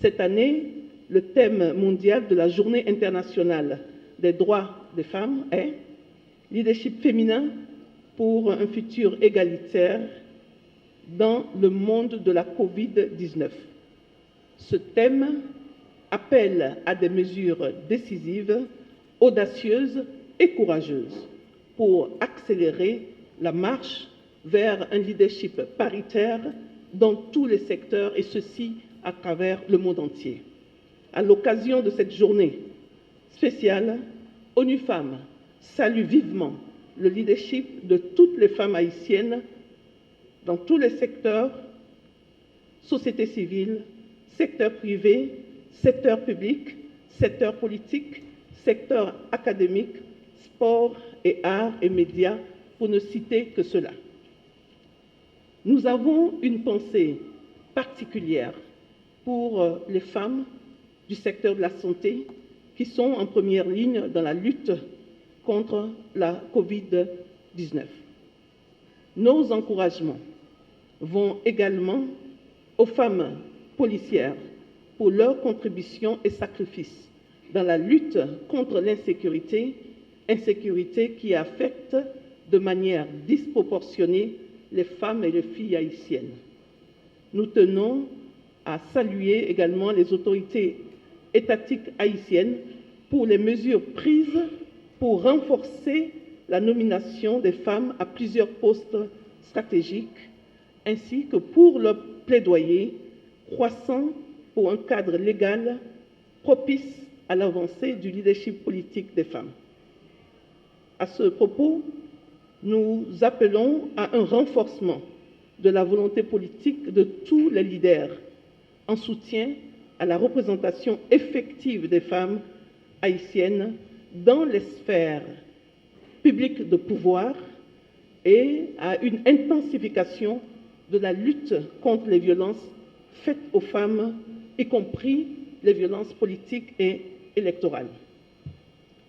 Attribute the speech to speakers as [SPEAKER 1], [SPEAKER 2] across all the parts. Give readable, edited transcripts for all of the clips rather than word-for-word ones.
[SPEAKER 1] Cette année, le thème mondial de la Journée internationale des droits des femmes est « Leadership féminin pour un futur égalitaire dans le monde de la Covid-19 ». Ce thème appelle à des mesures décisives, audacieuses et courageuses pour accélérer la marche vers un leadership paritaire dans tous les secteurs, et ceci à travers le monde entier. À l'occasion de cette journée spéciale, ONU Femmes salue vivement le leadership de toutes les femmes haïtiennes dans tous les secteurs, société civile, secteur privé, secteur public, secteur politique, secteur académique, sport et arts et médias, pour ne citer que cela. Nous avons une pensée particulière pour les femmes du secteur de la santé qui sont en première ligne dans la lutte contre la Covid-19. Nos encouragements vont également aux femmes policières pour leur contribution et sacrifice dans la lutte contre l'insécurité, insécurité qui affecte de manière disproportionnée les femmes et les filles haïtiennes. Nous tenons à saluer également les autorités étatiques haïtiennes pour les mesures prises pour renforcer la nomination des femmes à plusieurs postes stratégiques, ainsi que pour leur plaidoyer croissant pour un cadre légal propice à l'avancée du leadership politique des femmes. À ce propos, nous appelons à un renforcement de la volonté politique de tous les leaders en soutien à la représentation effective des femmes haïtiennes dans les sphères publiques de pouvoir et à une intensification de la lutte contre les violences faites aux femmes, y compris les violences politiques et électorales.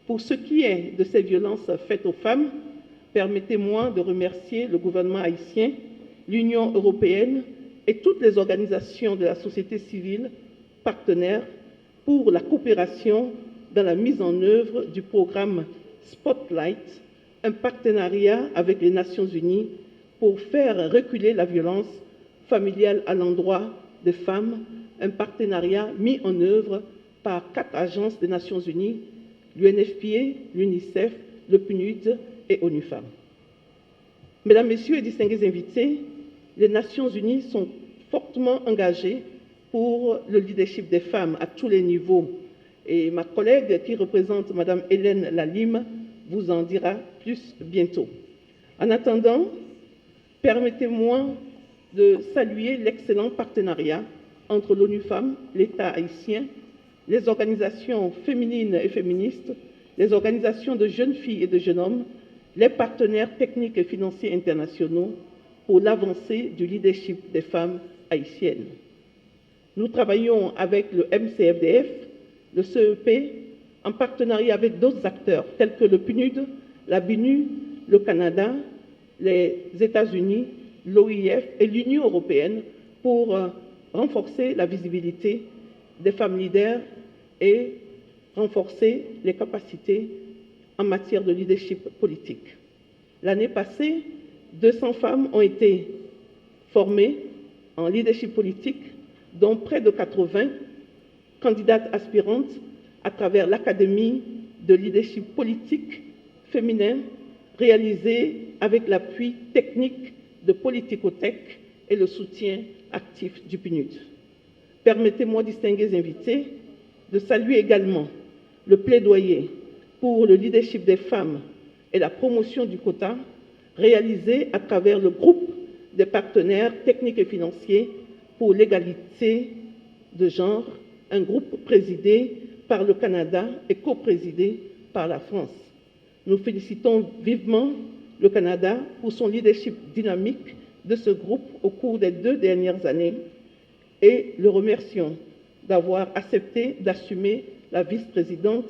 [SPEAKER 1] Pour ce qui est de ces violences faites aux femmes, permettez-moi de remercier le gouvernement haïtien, l'Union européenne et toutes les organisations de la société civile partenaires pour la coopération dans la mise en œuvre du programme Spotlight, un partenariat avec les Nations Unies pour faire reculer la violence familiale à l'endroit des femmes, un partenariat mis en œuvre par 4 agences des Nations Unies, l'UNFPA, l'UNICEF, le PNUD et ONU Femmes. Mesdames, Messieurs et distingués invités, les Nations Unies sont fortement engagées pour le leadership des femmes à tous les niveaux. Et ma collègue qui représente Mme Hélène Lalime vous en dira plus bientôt. En attendant, permettez-moi de saluer l'excellent partenariat entre l'ONU Femmes, l'État haïtien, les organisations féminines et féministes, les organisations de jeunes filles et de jeunes hommes, les partenaires techniques et financiers internationaux pour l'avancée du leadership des femmes haïtiennes. Nous travaillons avec le MCFDF, le CEP, en partenariat avec d'autres acteurs tels que le PNUD, la BINU, le Canada, les États-Unis, l'OIF et l'Union européenne pour renforcer la visibilité des femmes leaders et renforcer les capacités en matière de leadership politique. L'année passée, 200 femmes ont été formées en leadership politique, dont près de 80 candidates aspirantes à travers l'Académie de leadership politique féminin réalisée avec l'appui technique de Politicotech et le soutien actif du PNUD. Permettez-moi, distingués invités, de saluer également le plaidoyer pour le leadership des femmes et la promotion du quota réalisé à travers le groupe des partenaires techniques et financiers pour l'égalité de genre, un groupe présidé par le Canada et coprésidé par la France. Nous félicitons vivement le Canada pour son leadership dynamique de ce groupe au cours des 2 dernières années et le remercions d'avoir accepté d'assumer la vice-présidence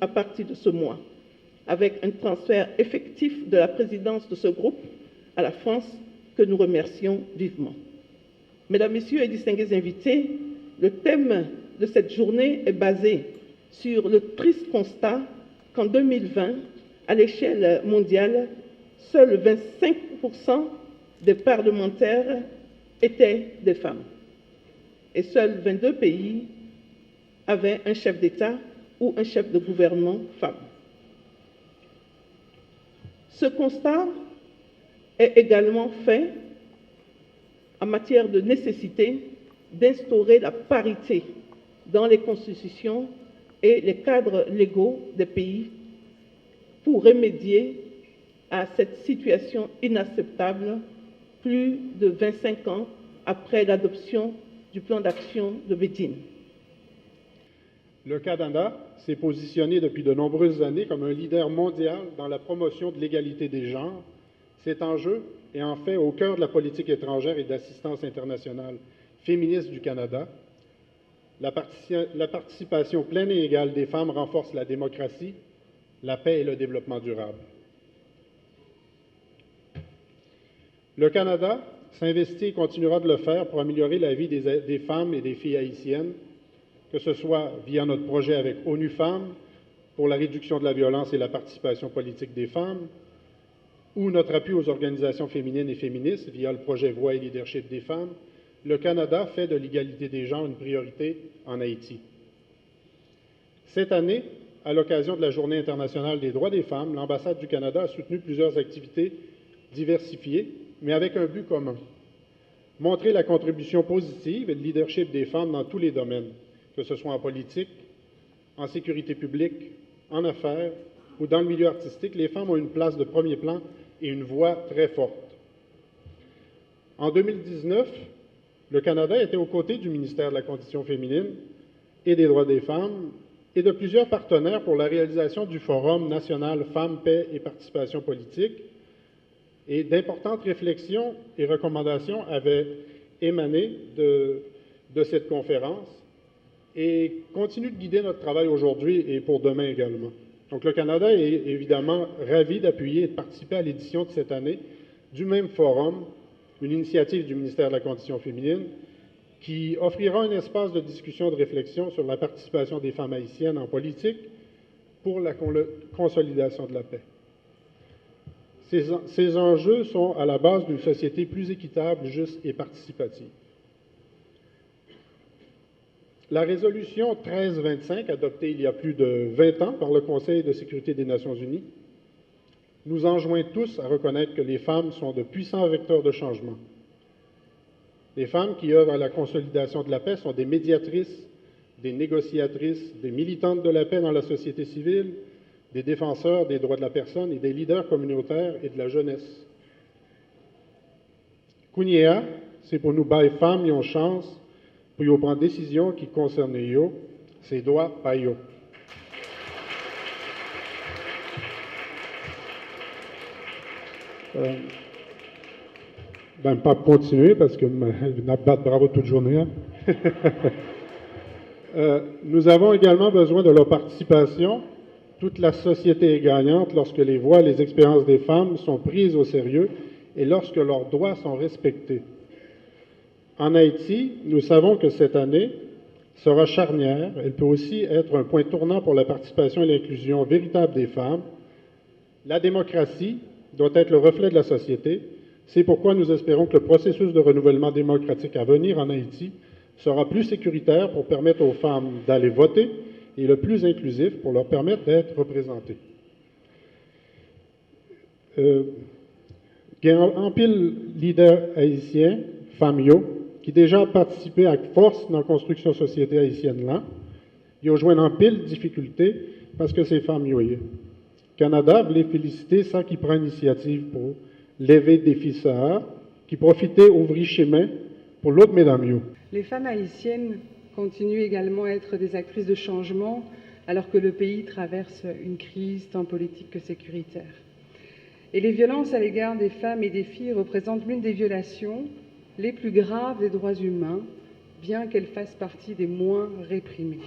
[SPEAKER 1] à partir de ce mois, avec un transfert effectif de la présidence de ce groupe à la France que nous remercions vivement. Mesdames, Messieurs et distingués invités, Le thème de cette journée est basé sur le triste constat qu'en 2020, à l'échelle mondiale, seuls 25% des parlementaires étaient des femmes. Et seuls 22 pays avaient un chef d'État ou un chef de gouvernement femme. Ce constat est également fait en matière de nécessité d'instaurer la parité dans les constitutions et les cadres légaux des pays pour remédier à cette situation inacceptable plus de 25 ans après l'adoption du plan d'action de Bédine.
[SPEAKER 2] Le Canada s'est positionné depuis de nombreuses années comme un leader mondial dans la promotion de l'égalité des genres. Cet enjeu est en fait au cœur de la politique étrangère et d'assistance internationale féministe du Canada. La participation pleine et égale des femmes renforce la démocratie, la paix et le développement durable. Le Canada s'investit et continuera de le faire pour améliorer la vie des femmes et des filles haïtiennes, que ce soit via notre projet avec ONU Femmes pour la réduction de la violence et la participation politique des femmes, ou notre appui aux organisations féminines et féministes via le projet Voix et leadership des femmes. Le Canada fait de l'égalité des genres une priorité en Haïti. Cette année, à l'occasion de la Journée internationale des droits des femmes, l'ambassade du Canada a soutenu plusieurs activités diversifiées, mais avec un but commun: montrer la contribution positive et le leadership des femmes dans tous les domaines, que ce soit en politique, en sécurité publique, en affaires ou dans le milieu artistique. Les femmes ont une place de premier plan et une voix très forte. En 2019, le Canada était aux côtés du ministère de la Condition féminine et des droits des femmes et de plusieurs partenaires pour la réalisation du Forum national Femmes, Paix et Participation politique. Et d'importantes réflexions et recommandations avaient émané de cette conférence et continuent de guider notre travail aujourd'hui et pour demain également. Donc le Canada est évidemment ravi d'appuyer et de participer à l'édition de cette année du même forum, une initiative du ministère de la Condition féminine, qui offrira un espace de discussion et de réflexion sur la participation des femmes haïtiennes en politique pour la consolidation de la paix. Ces enjeux sont à la base d'une société plus équitable, juste et participative. La résolution 1325, adoptée il y a plus de 20 ans par le Conseil de sécurité des Nations unies, nous enjoint tous à reconnaître que les femmes sont de puissants vecteurs de changement. Les femmes qui œuvrent à la consolidation de la paix sont des médiatrices, des négociatrices, des militantes de la paix dans la société civile, des défenseurs des droits de la personne et des leaders communautaires et de la jeunesse. Kounia, c'est pour nous bailler femmes, ils ont chance, pour y prendre décisions qui concernent yo, c'est droit pas yo. Pas continuer parce que n'a pas de bravo toute journée. Hein? Nous avons également besoin de leur participation. Toute la société est gagnante lorsque les voix et les expériences des femmes sont prises au sérieux et lorsque leurs droits sont respectés. En Haïti, nous savons que cette année sera charnière. Elle peut aussi être un point tournant pour la participation et l'inclusion véritable des femmes. La démocratie doit être le reflet de la société. C'est pourquoi nous espérons que le processus de renouvellement démocratique à venir en Haïti sera plus sécuritaire pour permettre aux femmes d'aller voter et le plus inclusif pour leur permettre d'être représentées. Il y a un pile leader haïtien, Famio, qui déjà participé avec force dans la construction de la société haïtienne là. Ils ont joué en pile difficulté parce que c'est Famio. Le Canada voulait féliciter ça qui prend l'initiative pour lever des défis ça, qui profitait ouvrir chemin pour l'autre mesdames.
[SPEAKER 3] Les femmes haïtiennes continuent également à être des actrices de changement alors que le pays traverse une crise tant politique que sécuritaire. Et les violences à l'égard des femmes et des filles représentent l'une des violations les plus graves des droits humains, bien qu'elles fassent partie des moins réprimées,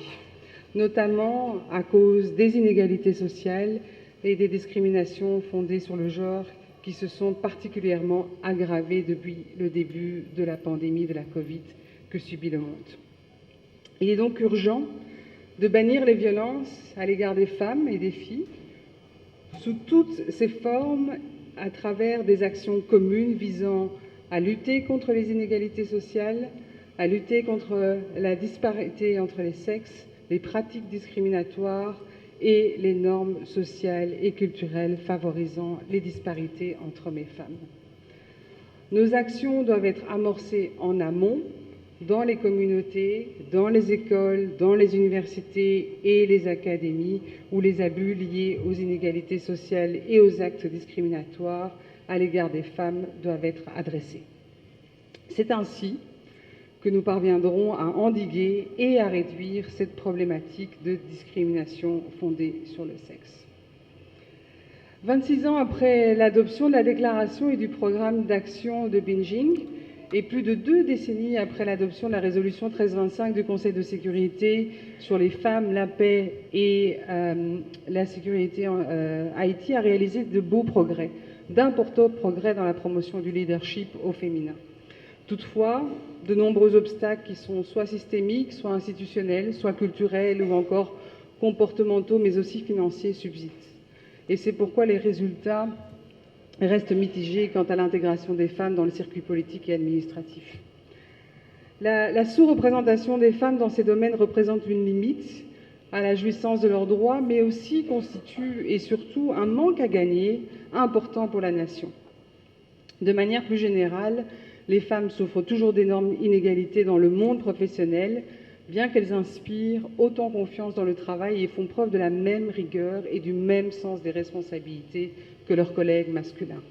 [SPEAKER 3] notamment à cause des inégalités sociales et des discriminations fondées sur le genre qui se sont particulièrement aggravées depuis le début de la pandémie de la Covid que subit le monde. Il est donc urgent de bannir les violences à l'égard des femmes et des filles sous toutes ses formes à travers des actions communes visant à lutter contre les inégalités sociales, à lutter contre la disparité entre les sexes, les pratiques discriminatoires et les normes sociales et culturelles favorisant les disparités entre hommes et femmes. Nos actions doivent être amorcées en amont, dans les communautés, dans les écoles, dans les universités et les académies, où les abus liés aux inégalités sociales et aux actes discriminatoires à l'égard des femmes doivent être adressés. C'est ainsi que nous parviendrons à endiguer et à réduire cette problématique de discrimination fondée sur le sexe. 26 ans après l'adoption de la déclaration et du programme d'action de Beijing, et plus de 2 décennies après l'adoption de la résolution 1325 du Conseil de sécurité sur les femmes, la paix et la sécurité, Haïti a réalisé de beaux progrès, d'importants progrès dans la promotion du leadership au féminin. Toutefois, de nombreux obstacles qui sont soit systémiques, soit institutionnels, soit culturels ou encore comportementaux, mais aussi financiers subsistent. Et c'est pourquoi les résultats restent mitigés quant à l'intégration des femmes dans le circuit politique et administratif. La sous-représentation des femmes dans ces domaines représente une limite à la jouissance de leurs droits, mais aussi constitue et surtout un manque à gagner important pour la nation. De manière plus générale, les femmes souffrent toujours d'énormes inégalités dans le monde professionnel, bien qu'elles inspirent autant confiance dans le travail et font preuve de la même rigueur et du même sens des responsabilités que leurs collègues masculins.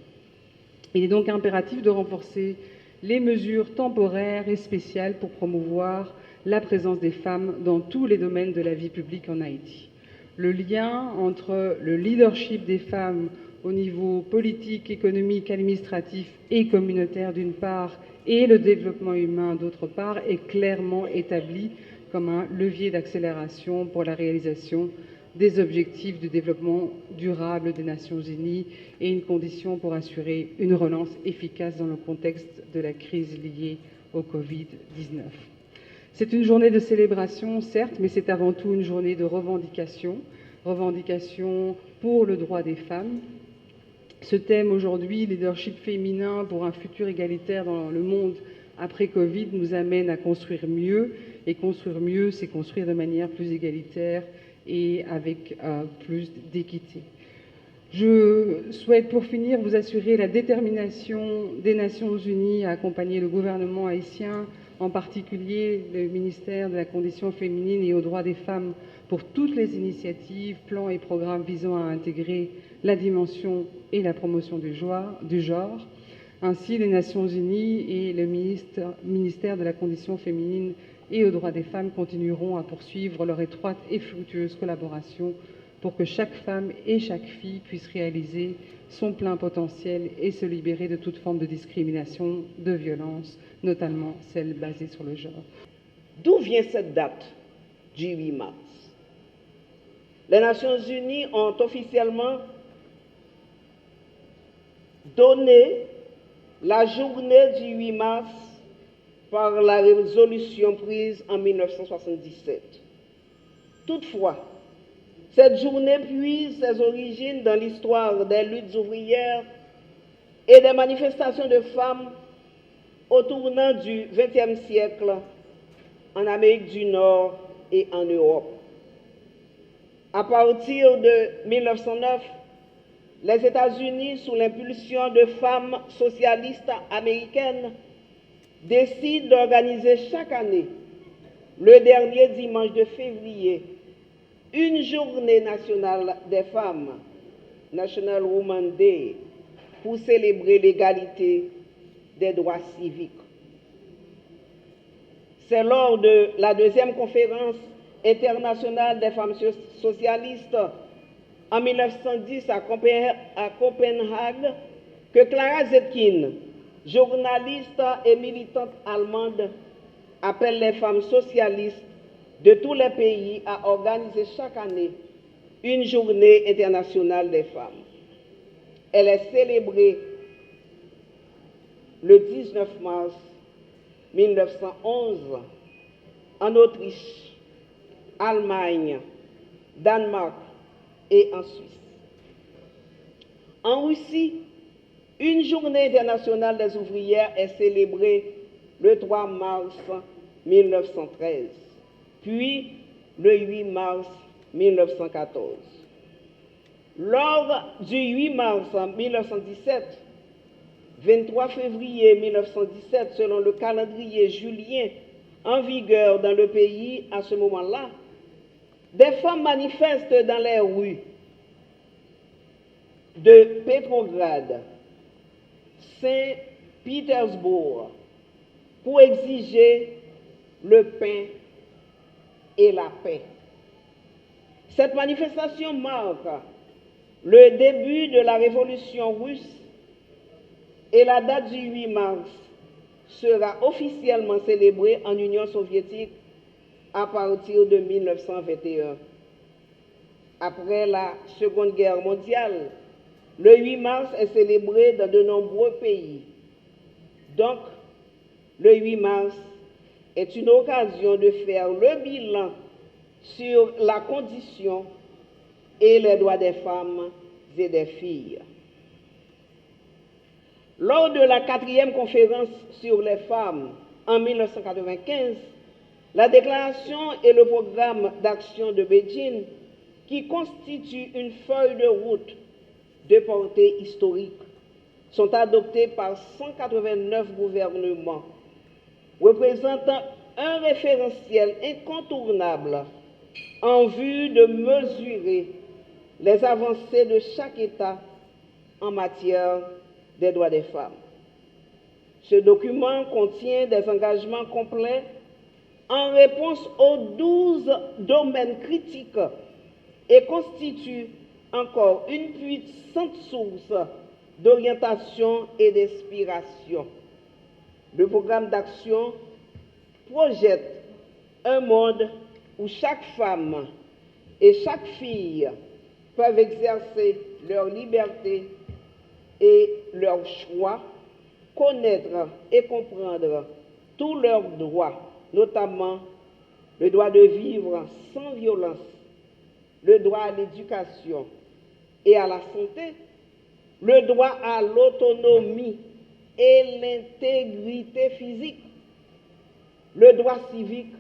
[SPEAKER 3] Il est donc impératif de renforcer les mesures temporaires et spéciales pour promouvoir la présence des femmes dans tous les domaines de la vie publique en Haïti. Le lien entre le leadership des femmes au niveau politique, économique, administratif et communautaire d'une part et le développement humain d'autre part est clairement établi comme un levier d'accélération pour la réalisation des objectifs de développement durable des Nations Unies et une condition pour assurer une relance efficace dans le contexte de la crise liée au Covid-19. C'est une journée de célébration, certes, mais c'est avant tout une journée de revendication pour le droit des femmes. Ce thème aujourd'hui, leadership féminin pour un futur égalitaire dans le monde après Covid, nous amène à construire mieux. Et construire mieux, c'est construire de manière plus égalitaire et avec plus d'équité. Je souhaite pour finir vous assurer la détermination des Nations Unies à accompagner le gouvernement haïtien, en particulier le ministère de la Condition féminine et aux droits des femmes, pour toutes les initiatives, plans et programmes visant à intégrer la dimension et la promotion du genre. Ainsi, les Nations Unies et le ministère de la Condition féminine et aux droits des femmes continueront à poursuivre leur étroite et fructueuse collaboration pour que chaque femme et chaque fille puisse réaliser son plein potentiel et se libérer de toute forme de discrimination, de violence, notamment celle basée sur le genre.
[SPEAKER 4] D'où vient cette date du 8 mars? Les Nations Unies ont officiellement donné la journée du 8 mars par la résolution prise en 1977. Toutefois, cette journée puise ses origines dans l'histoire des luttes ouvrières et des manifestations de femmes au tournant du XXe siècle en Amérique du Nord et en Europe. À partir de 1909, les États-Unis, sous l'impulsion de femmes socialistes américaines, décident d'organiser chaque année, le dernier dimanche de février, une journée nationale des femmes, National Women's Day, pour célébrer l'égalité des droits civiques. C'est lors de la deuxième conférence internationale des femmes socialistes en 1910 à Copenhague que Clara Zetkin, journaliste et militante allemande, appelle les femmes socialistes de tous les pays à organiser chaque année une journée internationale des femmes. Elle est célébrée le 19 mars 1911 en Autriche, Allemagne, Danemark et en Suisse. En Russie, une journée internationale des ouvrières est célébrée le 3 mars 1913, puis le 8 mars 1914. Lors du 8 mars 1917, 23 février 1917, selon le calendrier julien en vigueur dans le pays à ce moment-là, des femmes manifestent dans les rues de Petrograd, Saint-Pétersbourg, pour exiger le pain et la paix. Cette manifestation marque le début de la révolution russe et la date du 8 mars sera officiellement célébrée en Union soviétique à partir de 1921. Après la Seconde Guerre mondiale, le 8 mars est célébré dans de nombreux pays. Donc, le 8 mars est une occasion de faire le bilan sur la condition et les droits des femmes et des filles. Lors de la 4e conférence sur les femmes en 1995, la déclaration et le programme d'action de Beijing, qui constituent une feuille de route de portée historique, sont adoptés par 189 gouvernements, représentant un référentiel incontournable en vue de mesurer les avancées de chaque État en matière des droits des femmes. Ce document contient des engagements complets en réponse aux 12 domaines critiques et constitue encore une puissante source d'orientation et d'inspiration. Le programme d'action projette un monde où chaque femme et chaque fille peuvent exercer leur liberté et leurs choix, connaître et comprendre tous leurs droits, notamment le droit de vivre sans violence, le droit à l'éducation et à la santé, le droit à l'autonomie et l'intégrité physique, le droit civique,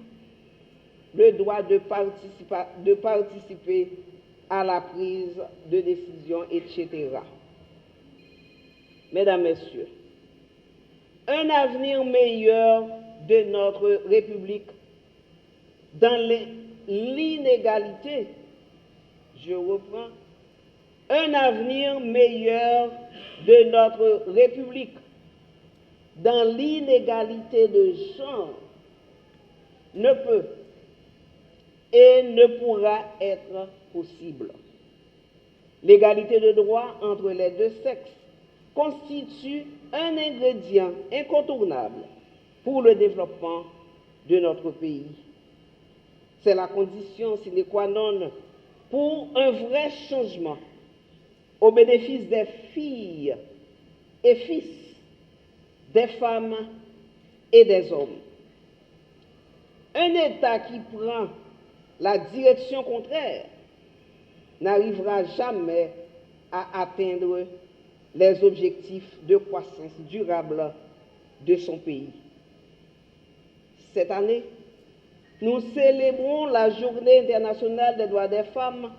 [SPEAKER 4] le droit de participer à la prise de décision, etc. Mesdames, Messieurs, un avenir meilleur de notre République dans l'inégalité, je reprends, un avenir meilleur de notre République dans l'inégalité de genre ne peut et ne pourra être possible. L'égalité de droit entre les deux sexes constitue un ingrédient incontournable pour le développement de notre pays. C'est la condition sine qua non pour un vrai changement au bénéfice des filles et fils, des femmes et des hommes. Un État qui prend la direction contraire n'arrivera jamais à atteindre les objectifs de croissance durable de son pays. Cette année, nous célébrons la Journée internationale des droits des femmes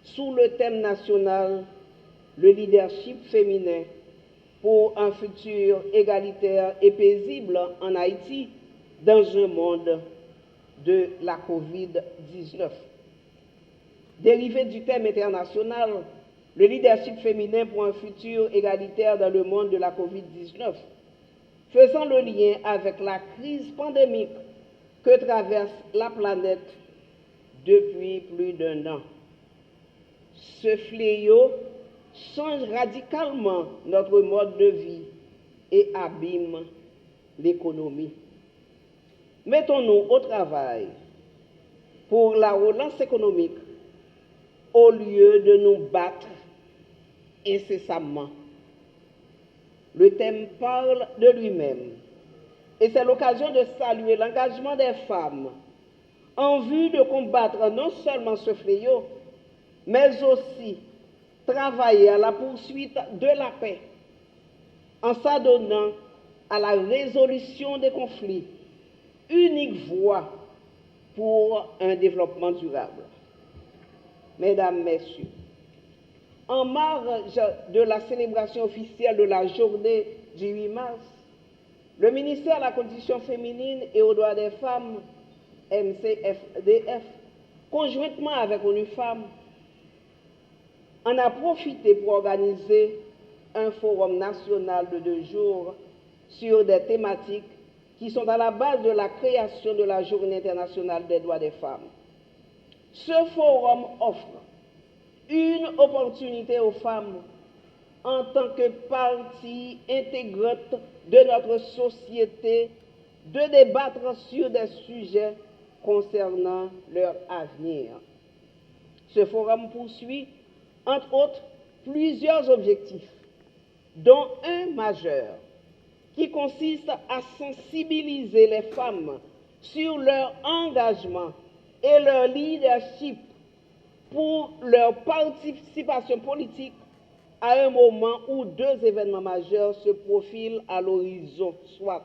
[SPEAKER 4] sous le thème national « Le leadership féminin pour un futur égalitaire et paisible en Haïti dans un monde de la COVID-19 ». Dérivé du thème international « Le leadership féminin pour un futur égalitaire dans le monde de la COVID-19 », faisant le lien avec la crise pandémique que traverse la planète depuis plus d'1 an. Ce fléau change radicalement notre mode de vie et abîme l'économie. Mettons-nous au travail pour la relance économique au lieu de nous battre incessamment. Le thème parle de lui-même et c'est l'occasion de saluer l'engagement des femmes en vue de combattre non seulement ce fléau, mais aussi travailler à la poursuite de la paix en s'adonnant à la résolution des conflits, unique voie pour un développement durable. Mesdames, Messieurs, en marge de la célébration officielle de la journée du 8 mars, le ministère de la Condition féminine et aux droits des femmes, MCFDF, conjointement avec ONU Femmes, en a profité pour organiser un forum national de 2 jours sur des thématiques qui sont à la base de la création de la Journée internationale des droits des femmes. Ce forum offre une opportunité aux femmes en tant que partie intégrante de notre société de débattre sur des sujets concernant leur avenir. Ce forum poursuit, entre autres, plusieurs objectifs, dont un majeur, qui consiste à sensibiliser les femmes sur leur engagement et leur leadership pour leur participation politique à un moment où 2 événements majeurs se profilent à l'horizon, soit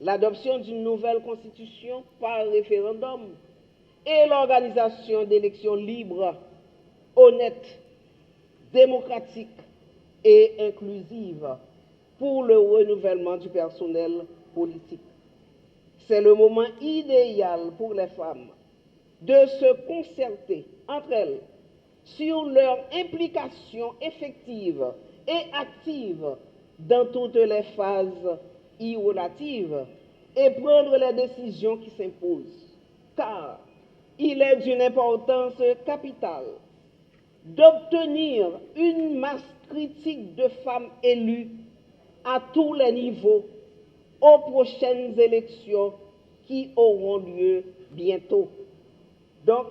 [SPEAKER 4] l'adoption d'une nouvelle constitution par référendum et l'organisation d'élections libres, honnêtes, démocratiques et inclusives pour le renouvellement du personnel politique. C'est le moment idéal pour les femmes de se concerter entre elles sur leur implication effective et active dans toutes les phases irrelatives et prendre les décisions qui s'imposent. Car il est d'une importance capitale d'obtenir une masse critique de femmes élues à tous les niveaux aux prochaines élections qui auront lieu bientôt. Donc,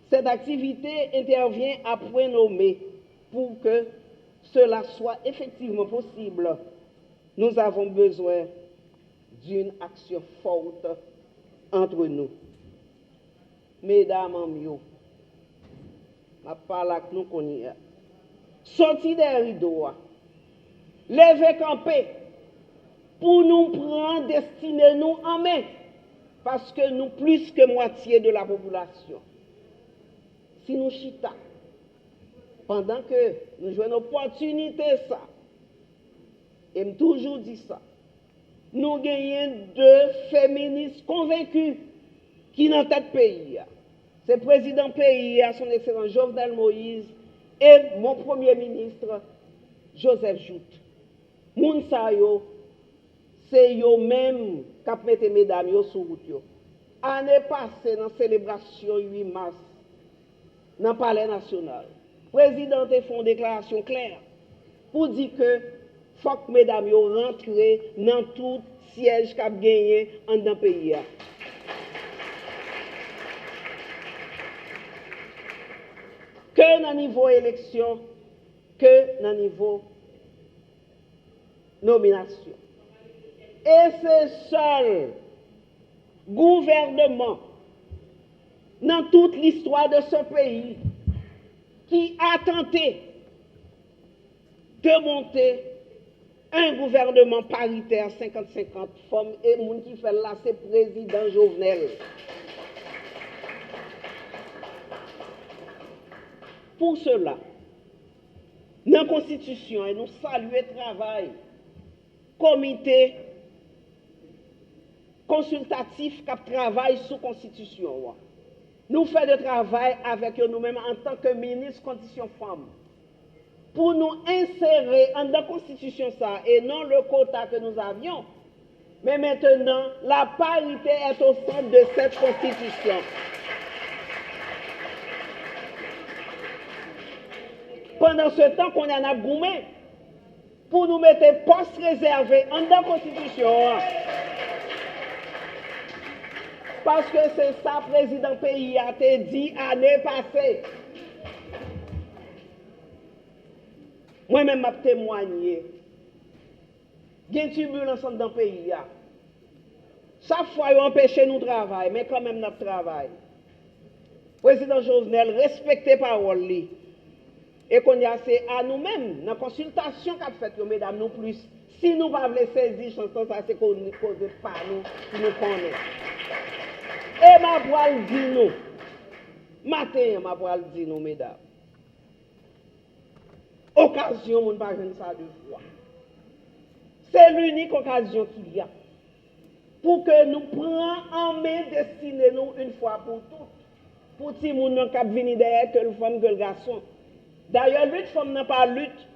[SPEAKER 4] cette activité intervient à point nommé pour que cela soit effectivement possible. Nous avons besoin d'une action forte entre nous. Mesdames, amis, ma parole que nous connaissons. Sortis des rideaux, levez camper pour nous prendre, destiner nous en main, parce que nous plus que moitié de la population. Si nous chita, pendant que nous jouons une opportunité, ça, et me toujours dit ça, nous gagnons 2 féministes convaincus qui dans tête pays. C'est le président pays, son excellence Jovenel Moïse, et mon premier ministre Joseph Jout. Moun sa yo, c'est yo même qui mette mesdames yo sur route. Année passée, dans la célébration 8 mars, dans le palais national, le président a fait une déclaration claire pour dire que faut que mesdames yo rentrent dans tout siège qu'a gagné dans le pays. Que dans le niveau élection, que dans le niveau nomination. Et c'est seul gouvernement dans toute l'histoire de ce pays qui a tenté de monter un gouvernement paritaire 50-50 femmes et moun qui fait là, c'est président Jovenel. Pour cela, dans la Constitution, et nous saluons le travail, comité consultatif qui travaille sous la Constitution. Nous faisons de travail avec nous-mêmes en tant que ministre Condition Femmes pour nous insérer dans la Constitution ça, et non le quota que nous avions. Mais maintenant, la parité est au centre de cette Constitution. Pendant ce temps qu'on en a goumé, pour nous mettre poste réservé en dans la Constitution. Parce que c'est ça, président pays a été dit l'année passée. Moi-même, m'a témoigné. Il y a une turbulence dans le pays. Chaque fois, ils empêchent nous de travailler, mais quand même, notre travail. Président Jovenel, respectez parole. Et qu'on y a, c'est à nous-mêmes, dans la consultation qu'a fait, mesdames, nous plus. Si nous ne pouvons pas saisir, chanson, ça c'est qu'on ne cause pas nous, qui nous connaît. Et ma voile dit nous. Matin, ma voile dit nous, mesdames. Occasion, on ne pas ça deux fois. C'est l'unique occasion qu'il y a pour que nous prenions en main destinée nous une fois pour toutes. Pour que nous ne puissions venir derrière que le femme que le garçon. D'ailleurs, lutte femme n'a pas lutte.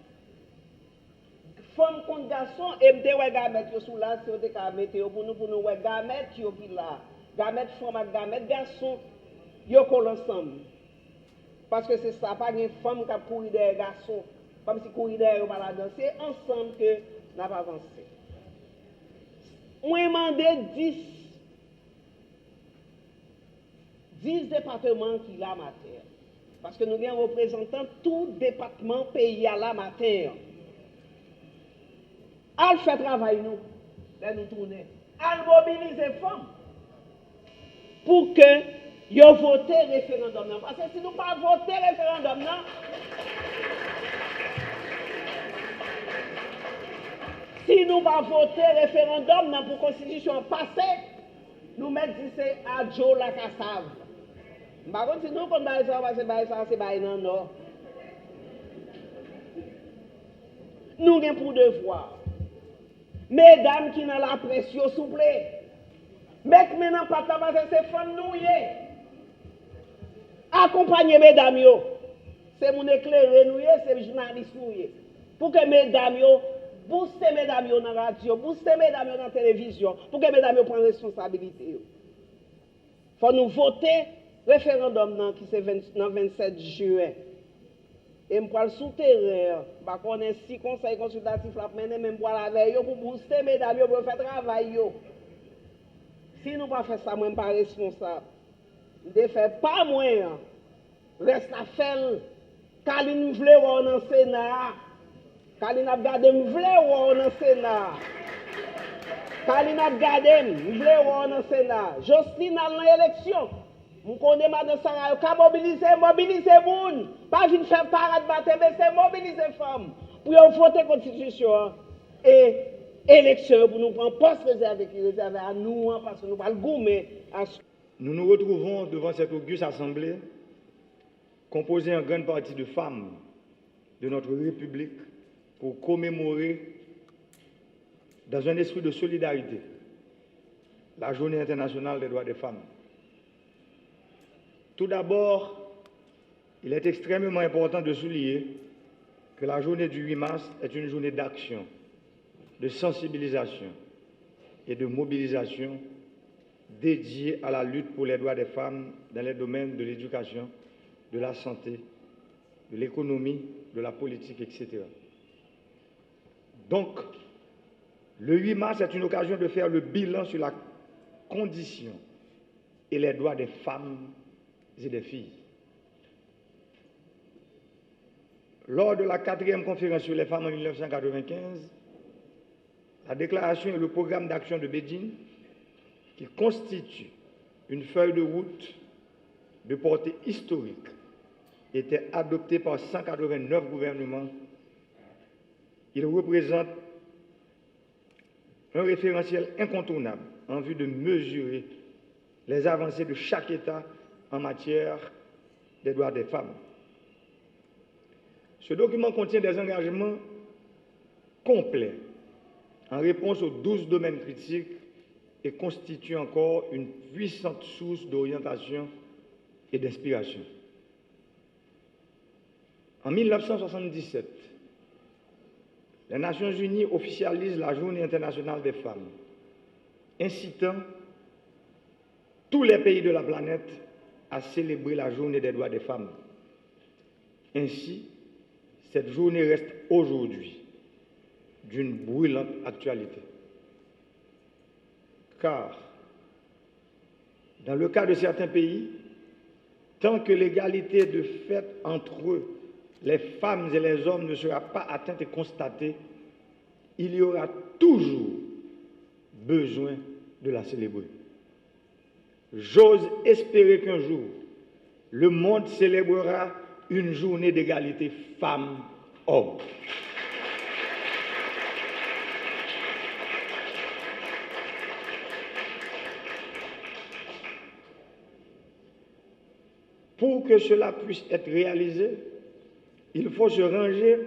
[SPEAKER 4] Femme contre garçon, et me ouais gamètre sous là, si on te mettre pour nous ouais gamètre yo qui là. Gamètre femme avec gamètre garçon, yo collent ensemble. Parce que c'est ça, pas une femme qui a couru derrière garçon, comme si courir derrière pas la danser, ensemble que n'a pas avancé. Moi demandé 10 départements qui la matière. Parce que nous avons représentant tout département pays à la matière. Al fait travail nous, là nous tourner. Al mobiliser les femmes pour que yo voté référendum. Parce que si nous pas voter référendum, si nous pas voter référendum pour constitution passée, nous mettons c'est à Joe la Cassave. Par contre, si nous qu'on va ça, c'est non. Nous avons pour devoir. Mesdames qui ont la pression, s'il vous plaît. Mettez maintenant pas parce que c'est femmes nous. Accompagnez mesdames. C'est mon éclairé nous, c'est journaliste nous. Pour que mesdames, booster mesdames dans la radio, booster mesdames dans la télévision, pour que mesdames prennent responsabilité. Il faut nous voter référendum qui c'est le 27 juin. Et je vais le souterrain. Je connais 6 conseils consultatifs, même pour la veille, pour booster mesdames, pour faire travail. Si nous ne pas faire ça, moi, je ne suis pas responsable. Je ne fais pas moins. Reste à faire. Quand nous voulons dans le Sénat, quand nous avons gardé, nous voulons dans le Sénat. Quand nous avons gardé, nous voulons dans le Sénat. Jocelyne a l'élection. Nous connaissons Mme Sarah, qui a mobilisé les gens. Pas une faire parade battre, mais c'est mobiliser les femmes. Pour voter la Constitution. Et élection, pour nous prendre poste réservé à nous, parce que nous allons gommer.
[SPEAKER 5] Nous nous retrouvons devant cette auguste assemblée, composée en grande partie de femmes de notre République, pour commémorer, dans un esprit de solidarité, la Journée internationale des droits des femmes. Tout d'abord, il est extrêmement important de souligner que la journée du 8 mars est une journée d'action, de sensibilisation et de mobilisation dédiée à la lutte pour les droits des femmes dans les domaines de l'éducation, de la santé, de l'économie, de la politique, etc. Donc, le 8 mars est une occasion de faire le bilan sur la condition et les droits des femmes et des filles. Lors de la 4e conférence sur les femmes en 1995, la déclaration et le programme d'action de Beijing, qui constitue une feuille de route de portée historique, était adoptés par 189 gouvernements. Il représente un référentiel incontournable en vue de mesurer les avancées de chaque État en matière des droits des femmes. Ce document contient des engagements complets en réponse aux 12 domaines critiques et constitue encore une puissante source d'orientation et d'inspiration. En 1977, les Nations Unies officialisent la Journée internationale des femmes, incitant tous les pays de la planète à célébrer la Journée des droits des femmes. Ainsi, cette journée reste aujourd'hui d'une brûlante actualité. Car, dans le cas de certains pays, tant que l'égalité de fait entre eux, les femmes et les hommes ne sera pas atteinte et constatée, il y aura toujours besoin de la célébrer. J'ose espérer qu'un jour, le monde célébrera une journée d'égalité femmes-hommes. Pour que cela puisse être réalisé, il faut se ranger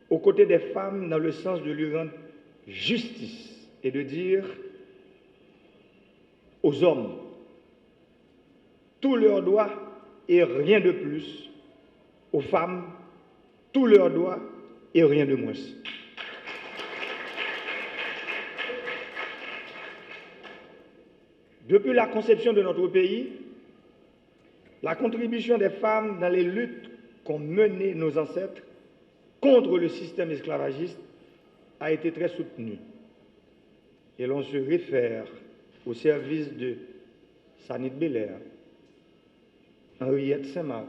[SPEAKER 5] aux côtés des femmes dans le sens de lui rendre justice et de dire aux hommes tout leur droit et rien de plus, aux femmes tout leur droit et rien de moins. Depuis la conception de notre pays, la contribution des femmes dans les luttes qu'ont menées nos ancêtres contre le système esclavagiste a été très soutenue. Et l'on se réfère au service de Sanit Belair, Henriette Saint-Marc,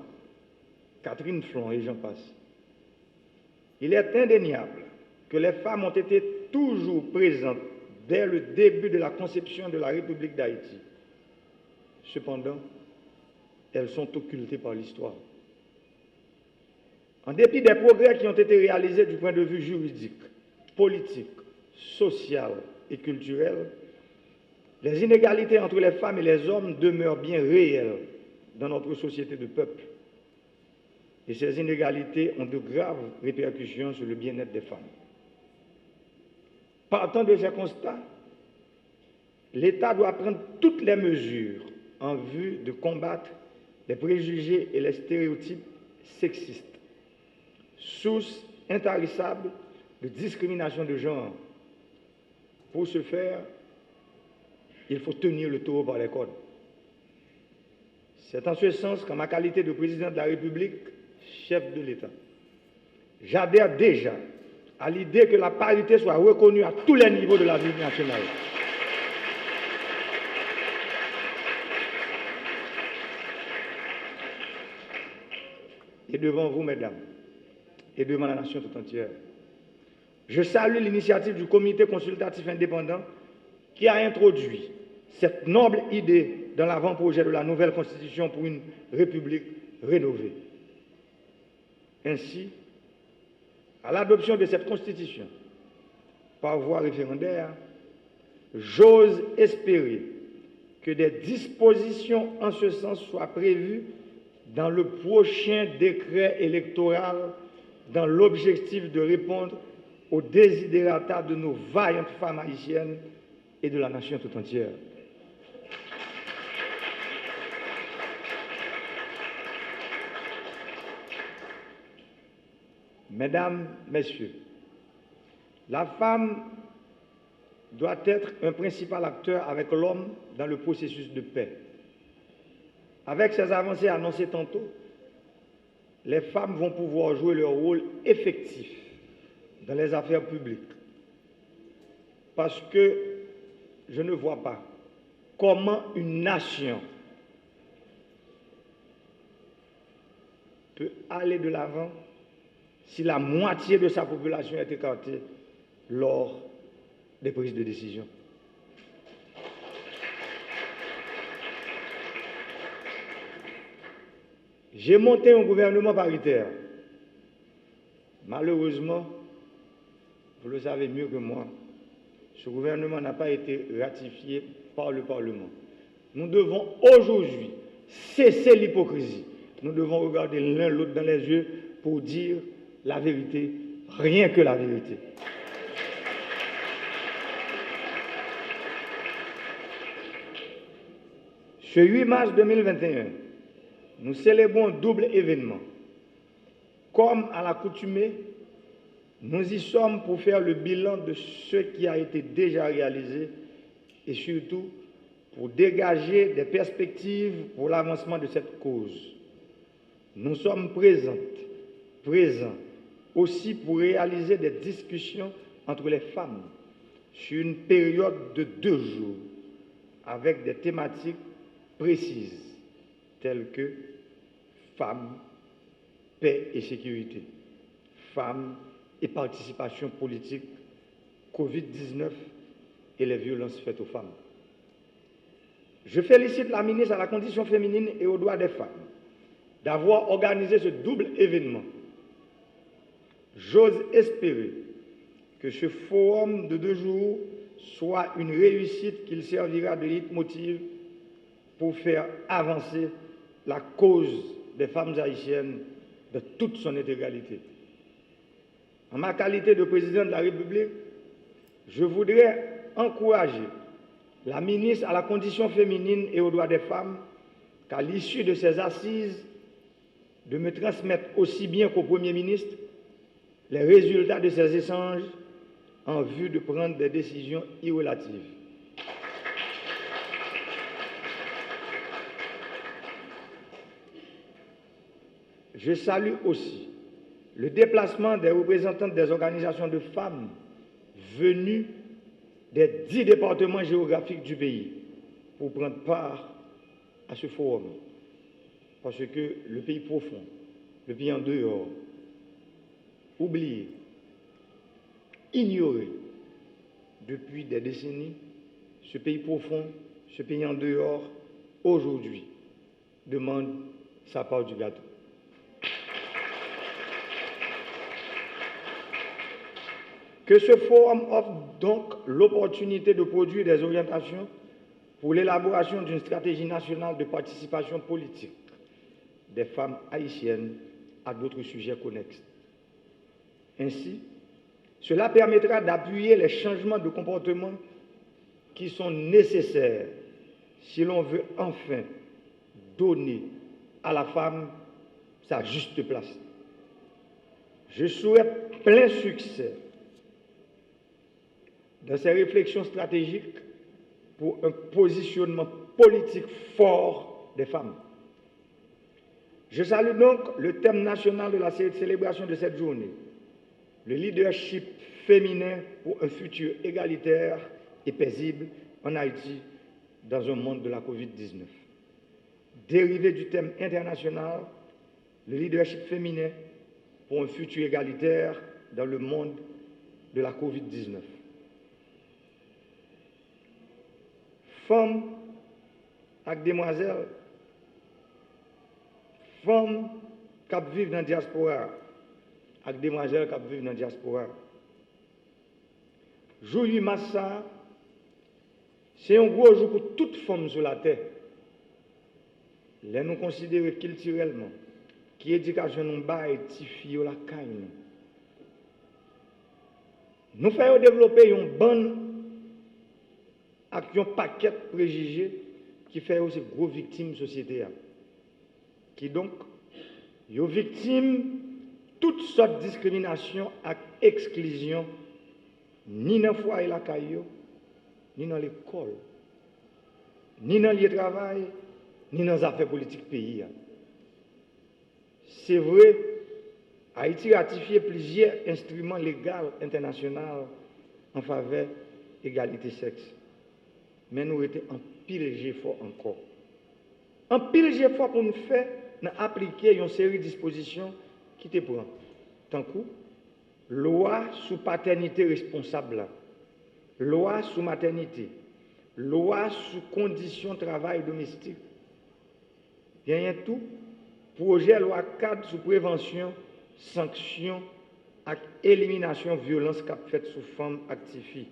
[SPEAKER 5] Catherine Flon et j'en passe. Il est indéniable que les femmes ont été toujours présentes dès le début de la conception de la République d'Haïti. Cependant, elles sont occultées par l'histoire. En dépit des progrès qui ont été réalisés du point de vue juridique, politique, social et culturel, les inégalités entre les femmes et les hommes demeurent bien réelles dans notre société de peuple. Et ces inégalités ont de graves répercussions sur le bien-être des femmes. Partant de ces constats, l'État doit prendre toutes les mesures en vue de combattre les préjugés et les stéréotypes sexistes, source intarissable de discrimination de genre. Pour ce faire, il faut tenir le taureau par les cornes. C'est en ce sens qu'en ma qualité de président de la République, chef de l'État, j'adhère déjà à l'idée que la parité soit reconnue à tous les niveaux de la vie nationale. Et devant vous, mesdames, et devant la nation tout entière, je salue l'initiative du comité consultatif indépendant qui a introduit cette noble idée dans l'avant-projet de la nouvelle Constitution pour une République rénovée. Ainsi, à l'adoption de cette Constitution par voie référendaire, j'ose espérer que des dispositions en ce sens soient prévues dans le prochain décret électoral dans l'objectif de répondre aux desiderata de nos vaillantes femmes haïtiennes et de la nation tout entière. Mesdames, Messieurs, la femme doit être un principal acteur avec l'homme dans le processus de paix. Avec ces avancées annoncées tantôt, les femmes vont pouvoir jouer leur rôle effectif dans les affaires publiques. Parce que je ne vois pas comment une nation peut aller de l'avant si la moitié de sa population est écartée lors des prises de décision. J'ai monté un gouvernement paritaire. Malheureusement, vous le savez mieux que moi, ce gouvernement n'a pas été ratifié par le Parlement. Nous devons aujourd'hui cesser l'hypocrisie. Nous devons regarder l'un l'autre dans les yeux pour dire la vérité, rien que la vérité. Ce 8 mars 2021, nous célébrons un double événement. Comme à l'accoutumée, nous y sommes pour faire le bilan de ce qui a été déjà réalisé et surtout pour dégager des perspectives pour l'avancement de cette cause. Nous sommes présents aussi pour réaliser des discussions entre les femmes sur une période de 2 jours avec des thématiques précises telles que femmes, paix et sécurité, femmes et participation politique, Covid-19 et les violences faites aux femmes. Je félicite la ministre à la condition féminine et aux droits des femmes d'avoir organisé ce double événement. J'ose espérer que ce forum de 2 jours soit une réussite qu'il servira de leitmotiv pour faire avancer la cause des femmes haïtiennes de toute son intégralité. En ma qualité de président de la République, je voudrais encourager la ministre à la condition féminine et aux droits des femmes qu'à l'issue de ces assises, de me transmettre aussi bien qu'au Premier ministre les résultats de ces échanges en vue de prendre des décisions irrélatives. Je salue aussi le déplacement des représentantes des organisations de femmes venues des 10 départements géographiques du pays pour prendre part à ce forum. Parce que le pays profond, le pays en dehors, oublié, ignoré depuis des décennies, ce pays profond, ce pays en dehors, aujourd'hui, demande sa part du gâteau. Que ce forum offre donc l'opportunité de produire des orientations pour l'élaboration d'une stratégie nationale de participation politique des femmes haïtiennes à d'autres sujets connexes. Ainsi, cela permettra d'appuyer les changements de comportement qui sont nécessaires si l'on veut enfin donner à la femme sa juste place. Je souhaite plein succès dans ces réflexions stratégiques pour un positionnement politique fort des femmes. Je salue donc le thème national de la célébration de cette journée, le leadership féminin pour un futur égalitaire et paisible en Haïti dans un monde de la COVID-19. Dérivé du thème international, le leadership féminin pour un futur égalitaire dans le monde de la COVID-19. Femmes avec demoiselles, femmes qui vivent dans la diaspora, avec demoiselles qui vivent dans la diaspora. Jour 8 mars, c'est un gros jour pour toutes femmes sur la terre. Les nous considérer culturellement, qui éducation nous bat et tifi la caille. Nous faisons développer une bonne avec un paquet de préjugés qui fait aussi gros victimes de la société. Qui donc, sont victimes toutes sortes de discrimination et exclusion, ni dans le foyer la caillou, ni dans l'école, ni dans le travail, ni dans les affaires politiques pays. C'est vrai, Haïti a ratifié plusieurs instruments légaux internationaux en faveur de l'égalité sexe. Mais nous étions en pile d'efforts encore. En pile d'efforts pour nous faire, nous appliquer une série de dispositions qui te prennent. Tant que loi sous paternité responsable, loi sous maternité, loi sous conditions de travail domestique, il y a tout, projet loi cadre sous prévention, sanction et élimination de violence qu'a faite sous femmes actives.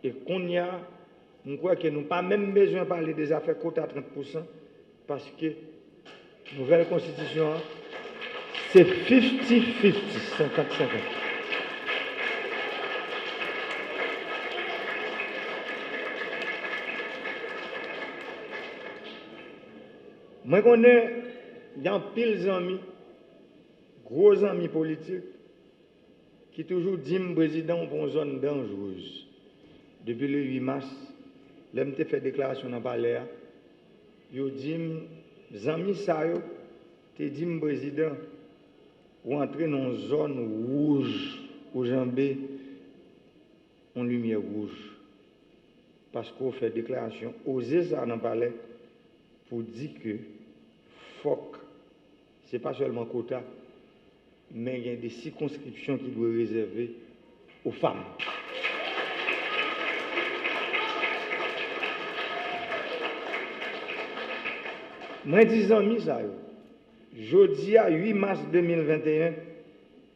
[SPEAKER 5] Et qu'on y a, je crois que nous n'avons pas même besoin de parler des affaires quota à 30%, parce que la nouvelle constitution, c'est 50-50, 50-50. Moi, je connais, il y a un pile d'amis, gros amis politiques, qui toujours disent président pour une zone dangereuse. Depuis le 8 mars, l'homme a fait déclaration dans le palais. Il a dit, les amis, ça, te dit, président, ou entrer dans une zone rouge, où jambé, en lumière rouge. Parce qu'on fait déclaration, oser ça dans le palais, pour dire que, FOC, ce n'est pas seulement quota, mais il y a des circonscriptions qui doivent réserver aux femmes. Moi, 10 ans, ça, jeudi à 8 mars 2021,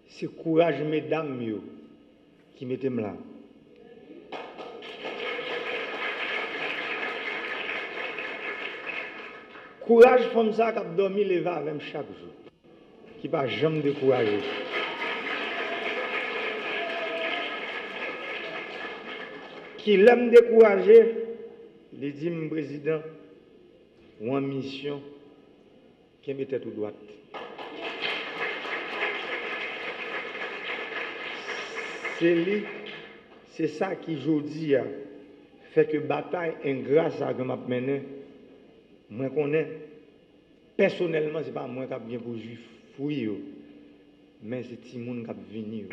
[SPEAKER 5] c'est courage, mesdames, qui mettez là. Courage, femme ça, qui a dormi, levé avec chaque jour, qui va jamais décourager. Qui l'aime décourager, les dit mon président, ou en mission, qui mettait tout droit. C'est ça qui, aujourd'hui, fait que bataille ingrate que je mène, moi connais, personnellement, ce n'est pas moi qui ai bien pour juif fouille, mais c'est tout le monde qui a venu.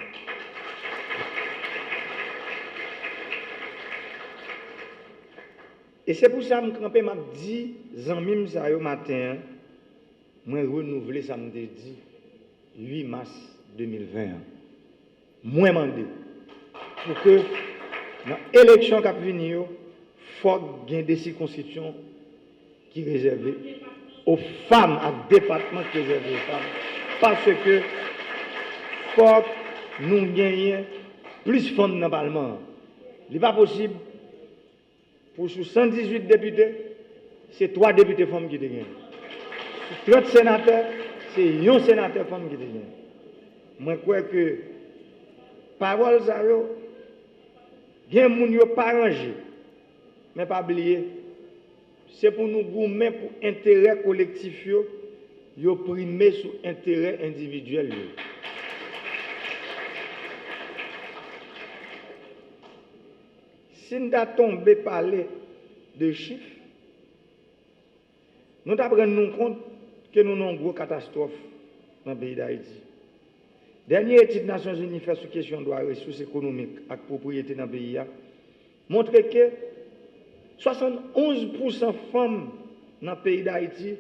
[SPEAKER 5] Et c'est pour ça que je m'a dit, Zanmim ça au matin, moi renouveler ça me dit 8 mars 2020. Moi mandé pour que dans l'élection qui va venir, il faut qu'il y ait des circonscriptions qui sont réservées aux femmes, à départements qui sont réservés aux femmes. Parce que faut que nous gagnions plus de femmes dans le Parlement. Il n'est pas possible. Pour 118 députés, c'est 3 députés femmes qui gagnent. Sur 30 sénateurs, c'est 1 sénateur femme qui gagne. Moi, je crois que parole, ça, il y a des gens qui ne pas rangé. Mais pas oublier, c'est pour nous goumer pour intérêt collectif, yo primé sur intérêt individuel. Si nous avons tombé parler de chiffres, nous avons nous compte que nous avons une grosse catastrophe dans le pays d'Haïti. Dernière étude des Nations Unies fait sur la question de droits et ressources économiques et propriété dans le pays montre que 71% de femmes dans le pays d'Haïti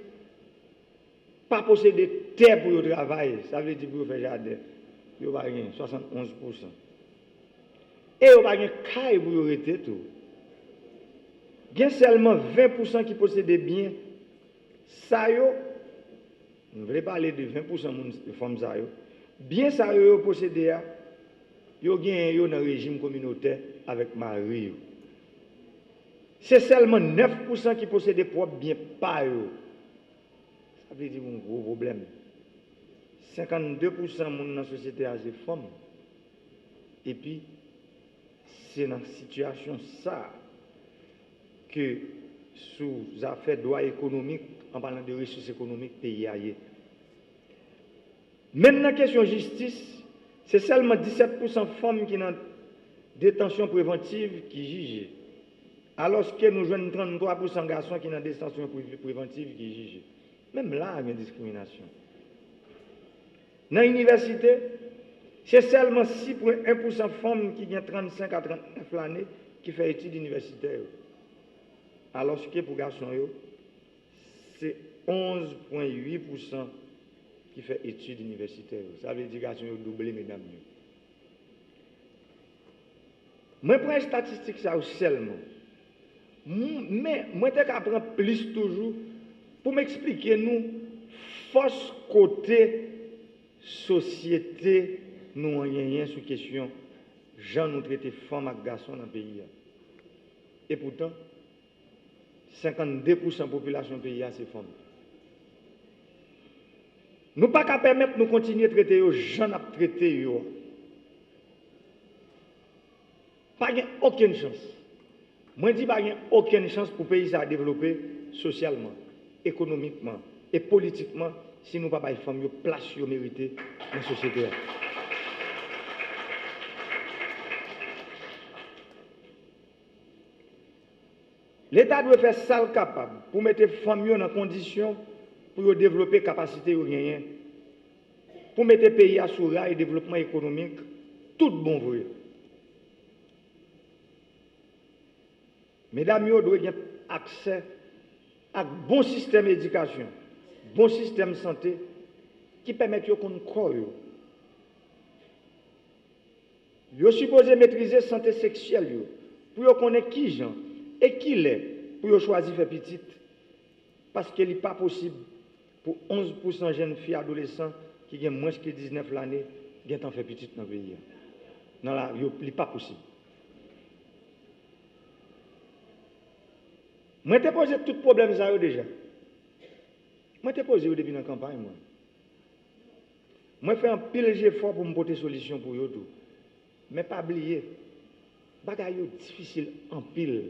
[SPEAKER 5] pas posséder terre pour le travail. Ça veut dire pour faire jardin. Il n'y a pas rien, 71%. Et il n'y a pas de caille pour arrêter tout. Il y a seulement 20% qui possèdent des biens. Ça, on ne veut parler de 20% de femmes. Bien ça, ils possèdent, ils ont dans le régime communautaire avec mari. C'est seulement 9% qui possèdent des propres biens par eux. Ça veut dire un gros problème. 52% de la société a des femmes. Et puis, c'est dans cette situation ça que sous affaires de droits économiques, en parlant de ressources économiques, pays ailleurs. Même dans la question de justice, c'est seulement 17% de femmes qui sont en détention préventive qui jugent. Alors que nous jouons 33% de garçons qui sont en détention préventive qui jugent. Même là, il y a une discrimination. Dans l'université, c'est seulement 6,1% de femmes qui ont 35 à 39 années qui font études universitaires. Alors que pour les garçons, c'est 11,8% qui fait études universitaires. Ça veut dire que les garçons ont doublé, mesdames. Moi, je prends une statistique ça seulement. Mais moi, je apprends plus toujours pour m'expliquer nous, force côté société, nous avons rien sur question, gens nous traiter femmes et garçons dans le pays. Et pourtant, 52% de la population du pays, c'est femmes. Nous ne pouvons pas permettre de continuer à traiter les gens à traiter. Pas aucune chance. Moi, je dis qu'il n'y a aucune chance pour le pays à développer socialement, économiquement et politiquement si nous ne pouvons pas faire une place méritée dans la société. L'État doit faire ça capable pour mettre les femmes dans condition pour développer la capacité de pour mettre le pays à sous rail et développement économique, tout bon vrai. Mesdames, vous devez avoir accès à un bon système d'éducation, un bon système de santé qui permet de connaître corps. Vous supposez maîtriser la santé sexuelle pour connaître qui gens et qui l'est pour choisir faire petite. parce qu'il n'est pas possible pour 11% de jeunes filles adolescents qui ont moins que 19 l'année, qui ont fait petit dans le pays. Non, là, il n'est pas possible. Moi, je t'ai posé tout problème ça déjà. Moi, je t'ai posé depuis la campagne. Moi, je fais un pile d'efforts pour me porter solution pour eux tout. Mais pas oublier, bagaille difficile en pile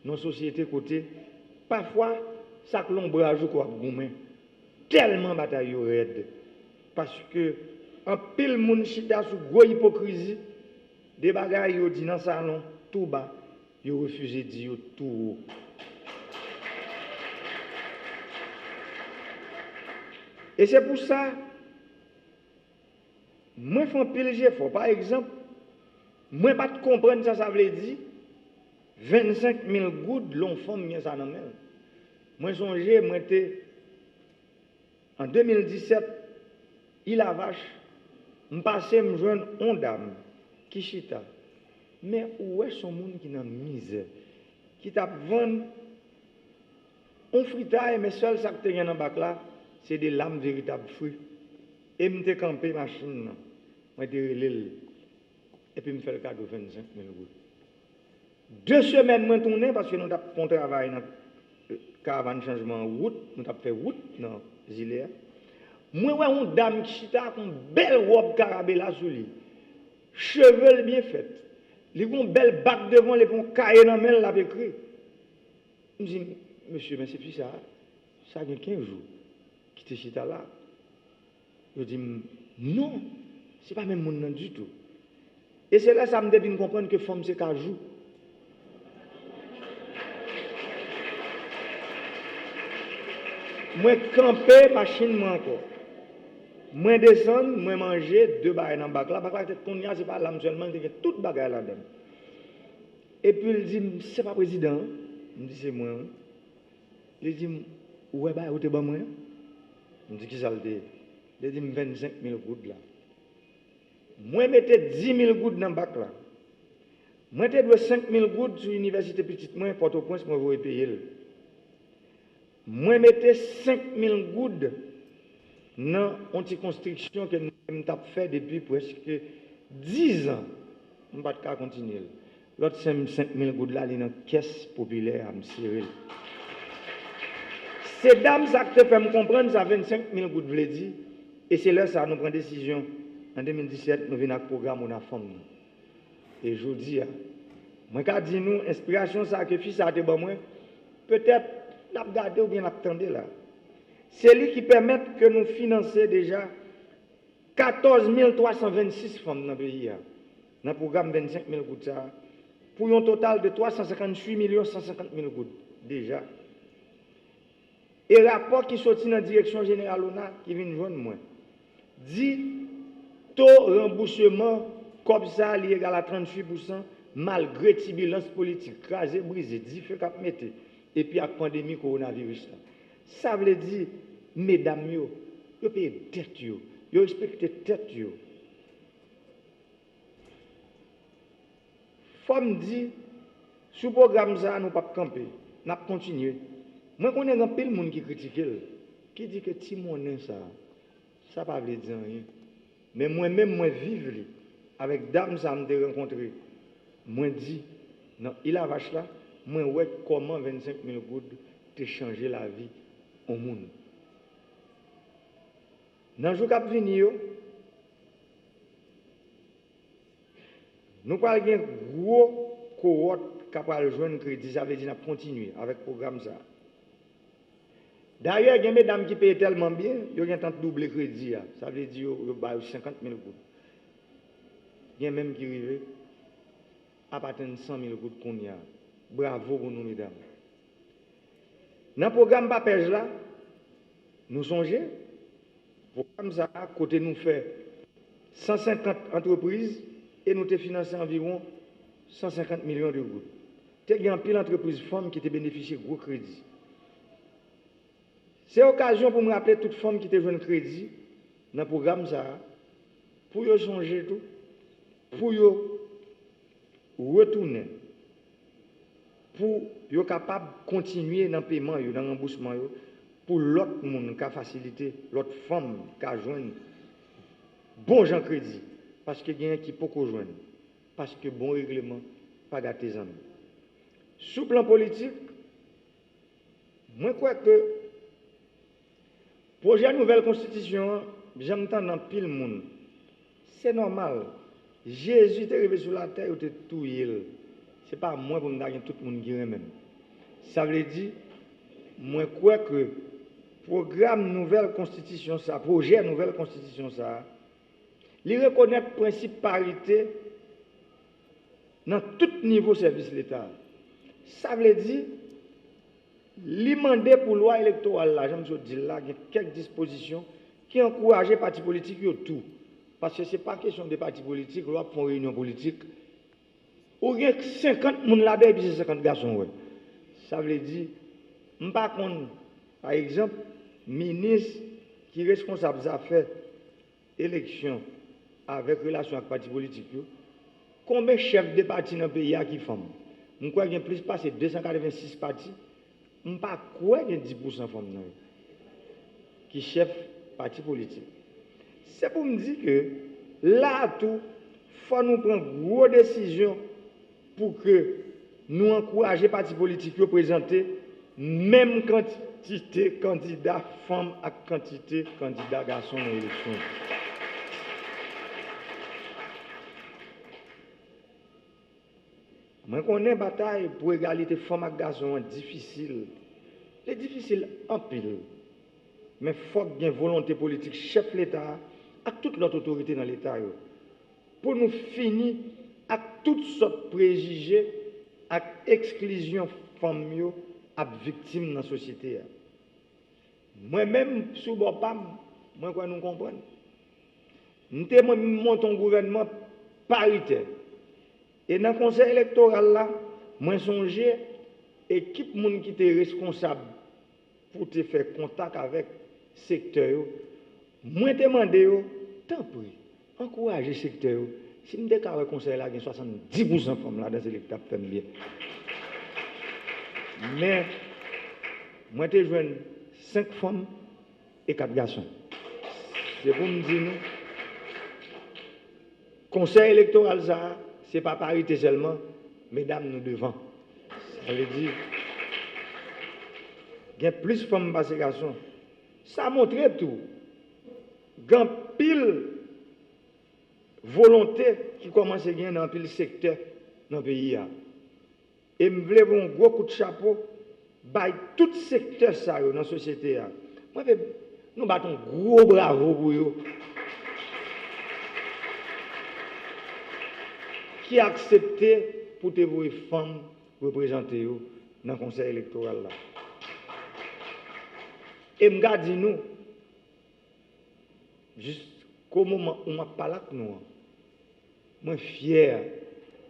[SPEAKER 5] dans la société côté. Parfois, ça que l'ombrage ou quoi, goumé. Tellement bataille raide. Parce que, en pile moun chita sous gros hypocrisie, des bagailles yo dit dans le salon, tout bas, yo refusé de dire tout haut. Et c'est pour ça, moi, je fais un pile d'efforts. Par exemple, moi, pas de comprendre ça, ça veut dire 25 000 gouttes, l'on femme, ça dans même. Moi, songe, moi, en 2017, il a vache, je passais, je joindre une dame qui chita. Mais où est son monde qui est dans la misère, qui t'a vendu un fritage, mais seul ça que tu as dans le bac là, c'est des lames véritables fruits. Et je suis campé machine, je suis relé, et puis je fais le cadeau 25 000 gouttes. 2 semaines, je suis tourné parce que nous avons travaillé dans le caravane changement de route, nous avons fait route dans Zilea. Moi, je suis une dame qui chita avec une belle robe carabella sous lui, cheveux bien faits. Il a une belle bague devant, il a un cahier dans la main, il a écrit. Je me dis, monsieur, mais c'est plus ça. Ça a 15 jours qui te chita là. Je dis, non, ce n'est pas même mon nom du tout. Et c'est là que ça me devine comprendre que femme, c'est qu'un jour. Moi, camper, machine, moi encore. Moi, descendre, moi, manger 2 bagages dans le bac là. Bac là, c'est pas l'âme seulement, c'est tout bagages là-dedans. Et puis, il dit, c'est pas président. Je dis, c'est moi. Il dit, ouais, bah, où t'es bon, moi? Je dis, qui ça le dit? Il dit, 25 000 gouttes là. Moi, je mettais 10 000 gouttes dans le bac là. Moi, je dois 5 000 gouttes sur l'université petite, moi, Port-au-Prince, moi, je vais payer. Moi, je mettais 5 000 gouttes dans une construction que nous avons fait depuis presque 10 ans. Je ne vais pas continuer. L'autre 5 000 gouttes là, il est dans la caisse populaire à me serrer. Ces dames, ça te fait me comprendre, ça 25 000 gouttes, je dire. Et c'est là ça nous prend décision. En 2017, nous venons avec le programme On a femme. Et je dis, moi, quand je dis nous, inspiration, ça que fils a été bon, peut-être, nous avons gardé ou bien nous attendons là. C'est lui qui permet que nous financions déjà 14 326 femmes dans le pays. Dans le programme 25 000 gouttes, ça, pour un total de 358 150 000 gouttes déjà. Et le rapport qui sortit dans la direction générale, qui vient de joindre moi, dit taux remboursement comme ça, il est égal à 38%, malgré la turbulence politique, crasé, brisé, 10 feux cap mette, et puis la pandémie coronavirus. Ça veut dire, mesdames, vous payez tête, vous respectez tête. Femme dit, sous le programme, ça, nous ne pouvons pas camper, nous pouvons continuer. Moi, je connais un peu de monde qui critique, qui dit que si mon ça ne veut pas dire rien. Mais moi-même, moi, vivre avec dame, ça me rencontré. Moi, dis, non, il a vache là, moi, ouais, comment 25 000 gouttes te changer la vie au monde. Dans le jour qui vient, nous parlons d'un gros cohorte qui va joindre crédit, ça veut dire qu'on continue avec le programme ça. D'ailleurs, il y a des mesdames qui payent tellement bien, ils ont tenté de doubler le crédit. Ça veut dire qu'ils ont 50 000 gouttes. Il y a même qui arrivent à partir de 100 000 gouttes qu'on y a. Bravo pour nous, mesdames. Dans le programme Papège là, nous songeons, le programme ça, côté nous fait 150 entreprises et nous avons financé environ 150 millions de gouttes. Il y a un pile d'entreprises femmes qui ont bénéficié de gros crédits. C'est l'occasion pour me rappeler toute femme qui te joue un crédit dans le programme ça, pour y changer tout, pour y retourner, pour y capable de continuer dans le paiement, dans le remboursement, pour l'autre monde qui a facilité, l'autre femme qui a joint bon gens crédit, parce que quelqu'un qui peut joindre, parce que bon règlement, pas gâter amis. Sous plan politique, moi je crois que projet de nouvelle constitution, j'entends dans pile monde. C'est normal. Jésus est arrivé sur la terre, il était tout il. C'est pas moi pour me dire tout le monde qui même. Ça veut dire, moi je crois que programme nouvelle constitution ça, projet nouvelle constitution ça, il reconnaît le principe parité dans tout niveau service de l'État. Ça veut dire, l'imandé pour loi électorale, là, j'aime dire là, il y a quelques dispositions qui encouragent les partis politiques tout. Parce que ce n'est pas question des partis politiques, loi pour une réunion politique. Ou il y a 50 personnes là-dedans et puis c'est 50 garçons. Ouais. Ça veut dire, par contre, par exemple, ministre qui est responsable des affaires élection avec relation avec les partis politiques, combien de chefs de partis dans le pays qui font? Je crois qu'il y a plus passé 286 partis. Je ne crois pas qu'il y a 10% de femmes qui chef parti politique. C'est pour me dire que là, tout, il faut nous prendre une grosse décision pour que nous encouragions les partis politiques à présenter même quantité de candidats femmes à quantité de candidats garçons dans l'élection. Moi, je connais la bataille pour égalité femmes et garçons difficile. C'est difficile en pile. Mais il faut qu'il y ait une volonté politique, chef de l'État, à toute l'autre autorité dans l'État, pour nous finir à toutes sortes de préjugés, à exclusion femmes à victimes dans la société. Moi-même, sous le PAM, moi, quoi nous comprenons. Nous montons un gouvernement paritaire. Et dans le conseil électoral, là, moi, songé, équipe qui était responsable pour te faire contact avec le secteur, moi, demandé, tant pis, encourager le secteur. Si je déclare le conseil, là, il y a 70% de femmes là dans l'électorat qui bien. Mais, moi, je joint 5 femmes et 4 garçons. C'est pour me dire, conseil électoral, ça, ce n'est pas parité seulement, mesdames, nous devant. Ça veut dire, il y a plus de femmes que de garçons. Ça montre tout. Il y a pile volonté qui commence à gagner dans pile secteur dans le pays. Et je voulais un gros coup de chapeau by tout secteur dans la société. Moi, nous battons un gros bravo pour eux. Qui a accepté pour te voir femmes représenter dans le conseil électoral. Là. Et je dis nous, jusqu'au moment où je parle avec nous, je suis fier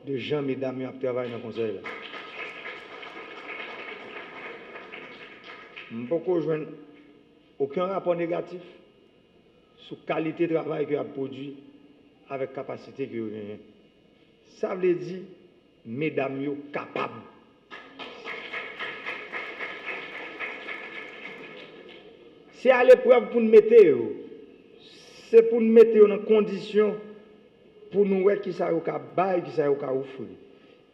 [SPEAKER 5] de gens, mesdames, qui travaillent dans le conseil. Là. Je ne peux pas joindre aucun rapport négatif sur la qualité de travail qu'il a produit avec la capacité qu'il a gagnée. Ça veut dire, mesdames, capables. C'est à l'épreuve pour nous mettre. C'est pour nous mettre dans conditions pour nous voir qui ça a bail, qui ça a offrir.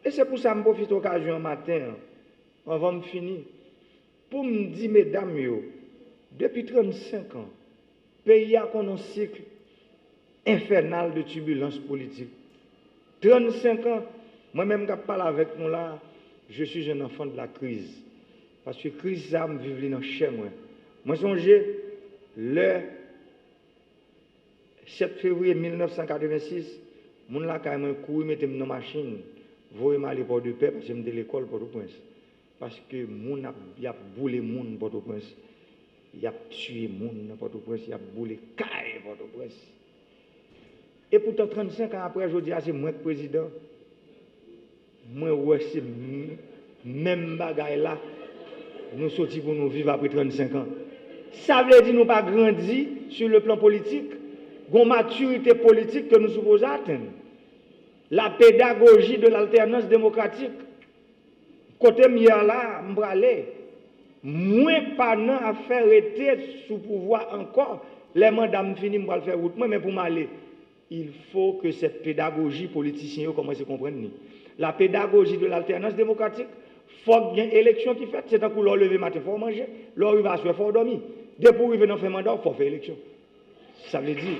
[SPEAKER 5] Et c'est pour ça que je profite de l'occasion matin, avant de finir, pour me dire, mesdames, depuis 35 ans, le pays a un cycle infernal de turbulence politique. 35 ans, moi-même, quand je parle avec nous là, je suis un enfant de la crise. Parce que la crise, ça me vit dans chez moi. Moi, songez, le 7 février 1986, mon là, quand même, couru, mettez dans la machine, voyez-moi à l'époque de paix, parce que j'étais à l'école Port-au-Prince. Parce que mon a boulé mon Port-au-Prince. Il a tué mon Port-au-Prince, il a boulé caille Port-au-Prince. Et pourtant, 35 ans après, je dis, c'est moi le président. Moi, ouais, c'est même bagaille là. Nous sortis pour nous vivre après 35 ans. Ça veut dire que nous n'avons pas grandi sur le plan politique. Une maturité politique que nous supposons atteindre. La pédagogie de l'alternance démocratique. Côté mieux là, moins pas non à faire arrêter sous pouvoir encore. Les mandats finis pour le faire route, mais pour m'aller, il faut que cette pédagogie politicienne commence à comprendre. La pédagogie de l'alternance démocratique, il faut qu'il y ait une élection qui fait, c'est un coup l'on lever matin, il faut manger, l'on va se faire, il faut dormir. Dès pour arriver dans le mandat, il faut faire élection. Ça veut dire.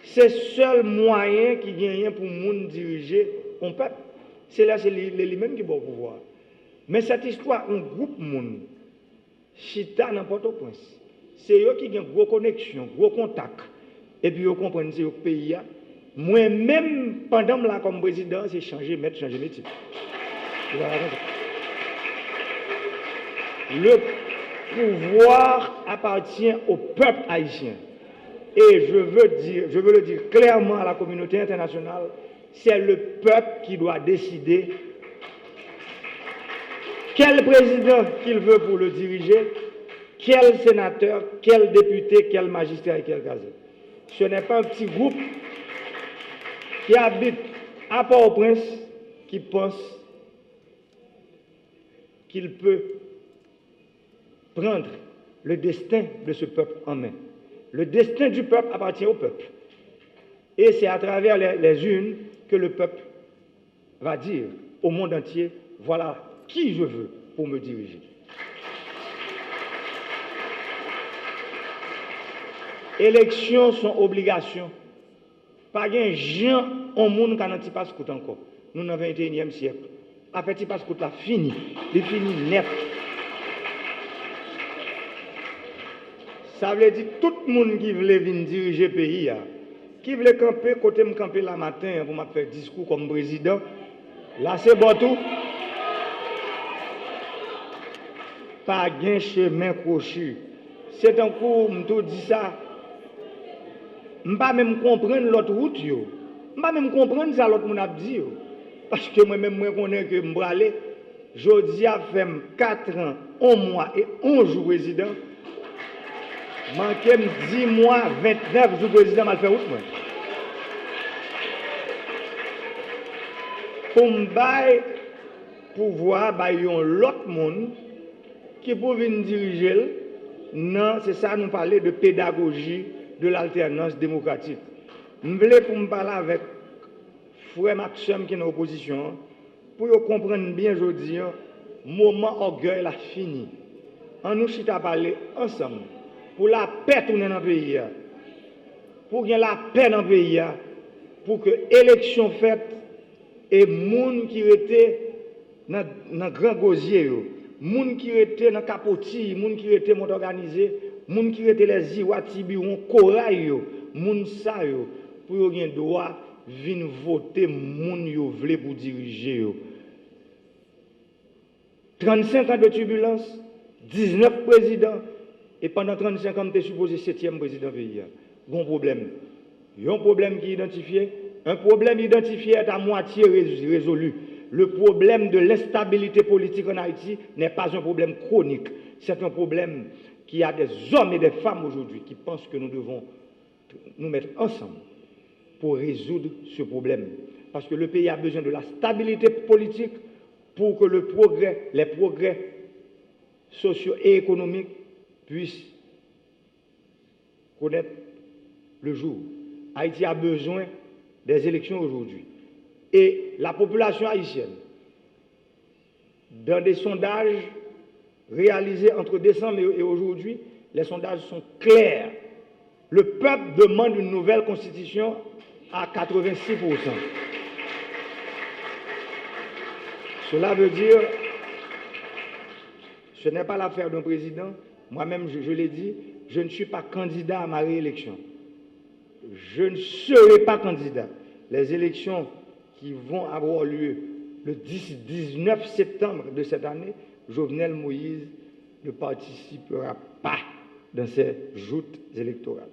[SPEAKER 5] C'est le seul moyen qui gagne pour monde diriger un peuple. C'est là, c'est lui-même qui va au pouvoir. Mais cette histoire, un groupe monde, chita dans Port-au-Prince, c'est eux qui ont une grosse connexion, gros contact. Et puis, ils comprennent que c'est le pays. Moi-même, pendant que je suis comme président, c'est changer métier. Le pouvoir appartient au peuple haïtien. Et je veux le dire clairement à la communauté internationale, c'est le peuple qui doit décider quel président qu'il veut pour le diriger, quel sénateur, quel député, quel magistrat et quel gazette. Ce n'est pas un petit groupe qui habite à Port-au-Prince qui pense qu'il peut prendre le destin de ce peuple en main. Le destin du peuple appartient au peuple. Et c'est à travers les urnes que le peuple va dire au monde entier, voilà qui je veux pour me diriger. Élections sont obligations. Pas de gens au monde qui n'ont pas ce encore. Nous dans le 21e siècle. Après, il passe là fini. Il fini net. Ça veut dire que tout le monde qui veut venir diriger le pays, qui veut camper, côté me camper la matin pour me faire discours comme président, là c'est bon tout. Pas de chemin crochu. C'est un coup, je dis ça. Je ne peux pas même comprendre l'autre route. Je ne peux pas même comprendre ça l'autre monde a dit. Parce que moi-même, je connais que je vais aller. Je dis à faire 4 ans, 1 mois et 11 jours président. Manquez 10 mois, 29 jours président, mal fait route. Pour me bailler pouvoir, l'autre monde qui peut venir diriger. Non, c'est ça, nous parler de pédagogie de l'alternance démocratique. Nous voulons pour me parler avec frère Maxime qui est en opposition, pour comprendre bien aujourd'hui, moment orgueil a fini. On nous chita parler ensemble pour la paix tourner dans le pays, pour qu'il y ait la paix dans le pays, pour que l'élection faite et moun qui était dans le grand gosier, moun qui était dans Capoti, moun qui était monde organisé, moun qui était les Iwati, Biron, Corail, moun sa yo, pour yo gen droit vinn voter moun yo vle pour diriger yo. 35 ans de turbulence, 19 présidents et pendant 35 ans, tu es supposé 7e président pays. Bon problème. Il y a un problème qui est identifié. Un problème identifié est à moitié résolu. Le problème de l'instabilité politique en Haïti n'est pas un problème chronique. C'est un problème qui a des hommes et des femmes aujourd'hui qui pensent que nous devons nous mettre ensemble pour résoudre ce problème. Parce que le pays a besoin de la stabilité politique pour que les progrès sociaux et économiques puissent connaître le jour. Haïti a besoin des élections aujourd'hui. Et la population haïtienne, dans des sondages réalisés entre décembre et aujourd'hui, les sondages sont clairs. Le peuple demande une nouvelle constitution à 86%. Cela veut dire, ce n'est pas l'affaire d'un président. Moi-même, je l'ai dit, je ne suis pas candidat à ma réélection. Je ne serai pas candidat. Les élections qui vont avoir lieu le 19 septembre de cette année, Jovenel Moïse ne participera pas dans ces joutes électorales.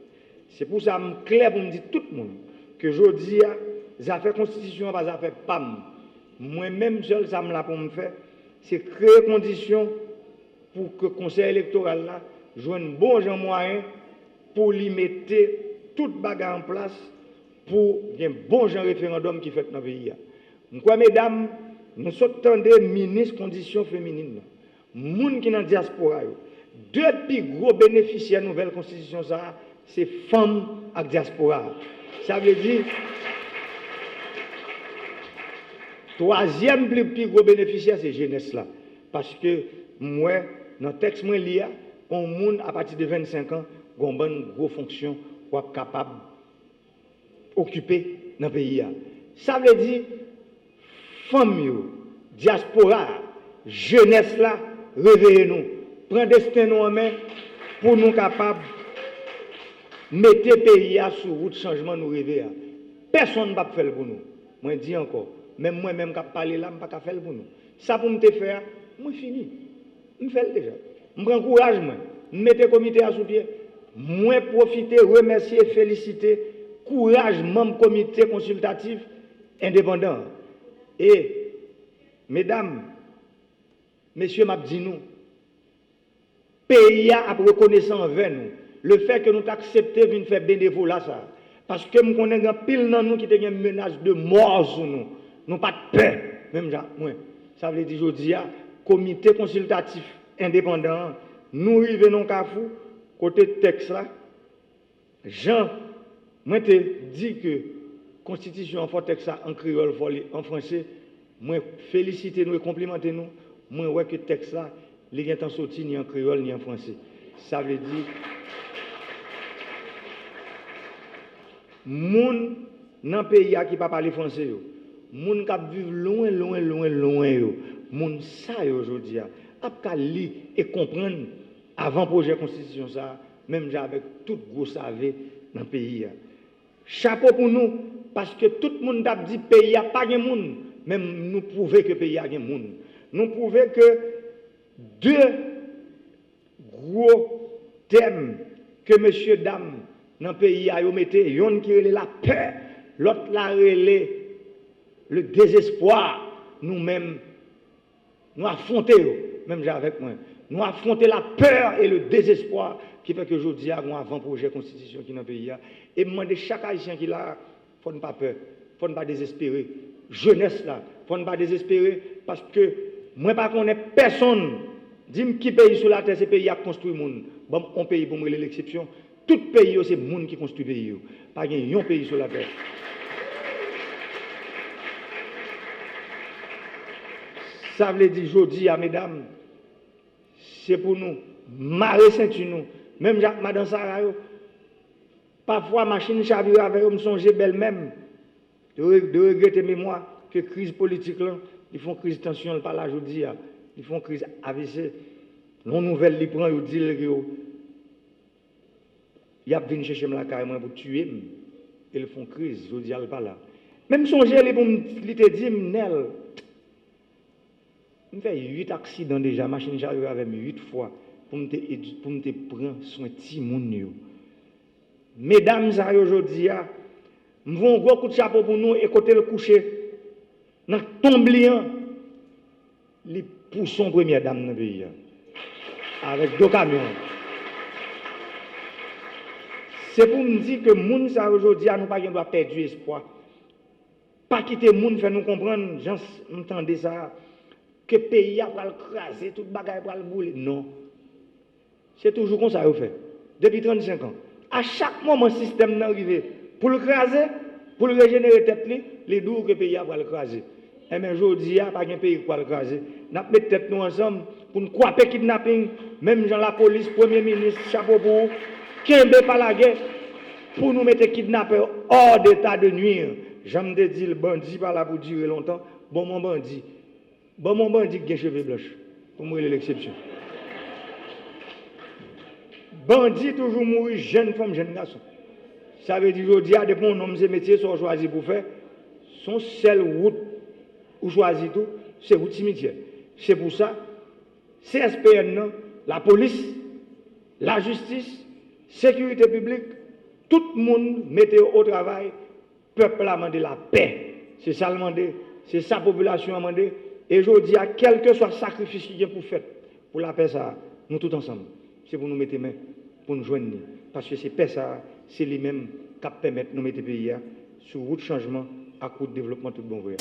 [SPEAKER 5] C'est pour ça que je clair pour me dire tout le monde que je dis les affaires constitution, pas les affaires PAM. Moi-même, seul, ça me l'a pour me faire, c'est créer conditions pour que le conseil électoral là joue un bon moyen pour limiter toute bagarre en place pour un bon genre référendum qui fait dans le pays. Quoi, mesdames, nous sommes des ministres conditions féminines. Les gens qui sont dans la diaspora, deux plus gros bénéficiaires de la nouvelle constitution, c'est femmes et diaspora. Ça veut dire, troisième plus gros bénéficiaire, c'est jeunesse là. Parce que moi, dans le texte, moi, il y a un monde à partir de 25 ans, qui a une grosse fonction pour être capable d'occuper dans le pays. Ça veut dire, femmes, diaspora, jeunesse là, réveillez-nous. Prenez destin en main pour nous capables de mettre le pays sur route changement nous rêver. Personne ne va faire pour nous. Moi, je dis encore, même moi-même qui parle là, je ne vais pas faire pour nous. Ça pour me faire, moi fini. Je fais déjà. Je prends courage, moi. Je mets le comité à sous pied. Moi, profiter, remercier, féliciter, courage, membre comité consultatif indépendant. Et, mesdames, messieurs, m'a dit nous, pays a reconnaissant envers nous. Le fait que nous acceptons de faire bénévolat, ça. Parce que nous connaissons pile dans nous qui ont une menace de mort sur nous. Nous n'avons pas de peur. Même moi. Ça veut dire aujourd'hui, comité consultatif indépendant, nous arrivons dans Carrefour, côté texte là. Jean, moi te dit que constitution en fort texte en créole, en français, moi féliciter nous et complimenter nous. Moi ouais que texte là, il n'y a pas sorti ni en créole ni en français. Ça veut dire moun dans pays qui pas parler français yo, moun qui vivent loin yo, moun ça aujourd'hui a lire et comprendre avant projet constitution ça, même avec tout gros savé dans le pays. Chapeau pour nous parce que tout le monde a dit pays a pas de monde, même nous prouver que pays a de monde. Nous prouver que deux gros thèmes que monsieur dame dans le pays a mis, yon qui relève la peur, l'autre la relève le désespoir. Nous-mêmes, nous affrontons, même avec moi, nous affrontons la peur et le désespoir qui fait qu'aujourd'hui, nous avons un avant-projet constitution qui est dans le pays. Et moi, de chaque haïtien qui est là, il ne faut pas peur, il ne faut pas désespérer. Jeunesse là, il ne faut pas désespérer parce que moi, pas qu'on personne. Dis-moi qui pays sur la terre, c'est pays qui a construit le monde. Bon, on pays pour me l'exception. Tout pays, c'est le monde qui construit le pays. Pas un pays sur la terre. Ça veut dire, aujourd'hui, mesdames, c'est pour nous, marrer ceinture nous. Même Madame Sarah, parfois, machine chavire avec eux, me songer belle même, de regretter mémoire que crise politique, là, ils font crise tension, pas là, aujourd'hui, ils font crise AVC. Non nouvelle, ils prennent, ils disent, ils viennent chercher la carrément pour tuer, ils font crise, je dis, pas là. Même songer, ils te disent, Nel, je fais 8 accidents déjà, machine j'arrive avec 8 fois pour me prendre soin de petit monde. Mesdames, aujourd'hui, nous avons un gros coup de chapeau pour nous et côté le coucher. Dans tombliant, les poussons première dame dans le pays. Avec 2 camions. C'est pour me dire que les gens aujourd'hui, nous pas perdre espoir. Pas quitter les gens, faire nous comprendre, j'entendais ça, que le pays va le craser, tout le bagage va le bouler. Non. C'est toujours comme ça qu'on fait. Depuis 35 ans. À chaque moment, le système est arrivé. Pour le craser, pour le régénérer tête, les doux que le pays va le craser. Et bien aujourd'hui, il n'y a pas de pays qui va le craser. Nous mettons tête nous ensemble pour nous croire kidnapping, même dans la police, Premier ministre, chapeau pour vous, qui n'est pas la guerre, pour nous mettre kidnappeurs hors d'état de nuire. J'aime te dire, le bandit pas là pour durer longtemps. Bon, mon bandit qui a cheveux blancs. Pour moi, l'exception. Bandit toujours mourir, jeune femme, jeune garçon. Ça veut dire aujourd'hui, à des bons hommes et métiers sont choisis pour faire. Son seule route ou choisi tout, c'est route cimetière. C'est pour ça, CSPN, la police, la justice, sécurité publique, tout le monde mettait au travail, peuple a demandé la paix. C'est ça le demandé, c'est sa population a demandé. Et aujourd'hui, quel que soit le sacrifice qu'il y a pour faire, pour la paix, ça, nous tous ensemble, c'est pour nous mettre main, pour nous joindre. Parce que c'est paix, ça, c'est lui-même qui permet de nous mettre le pays sur route changement à coup de développement tout bon voyage.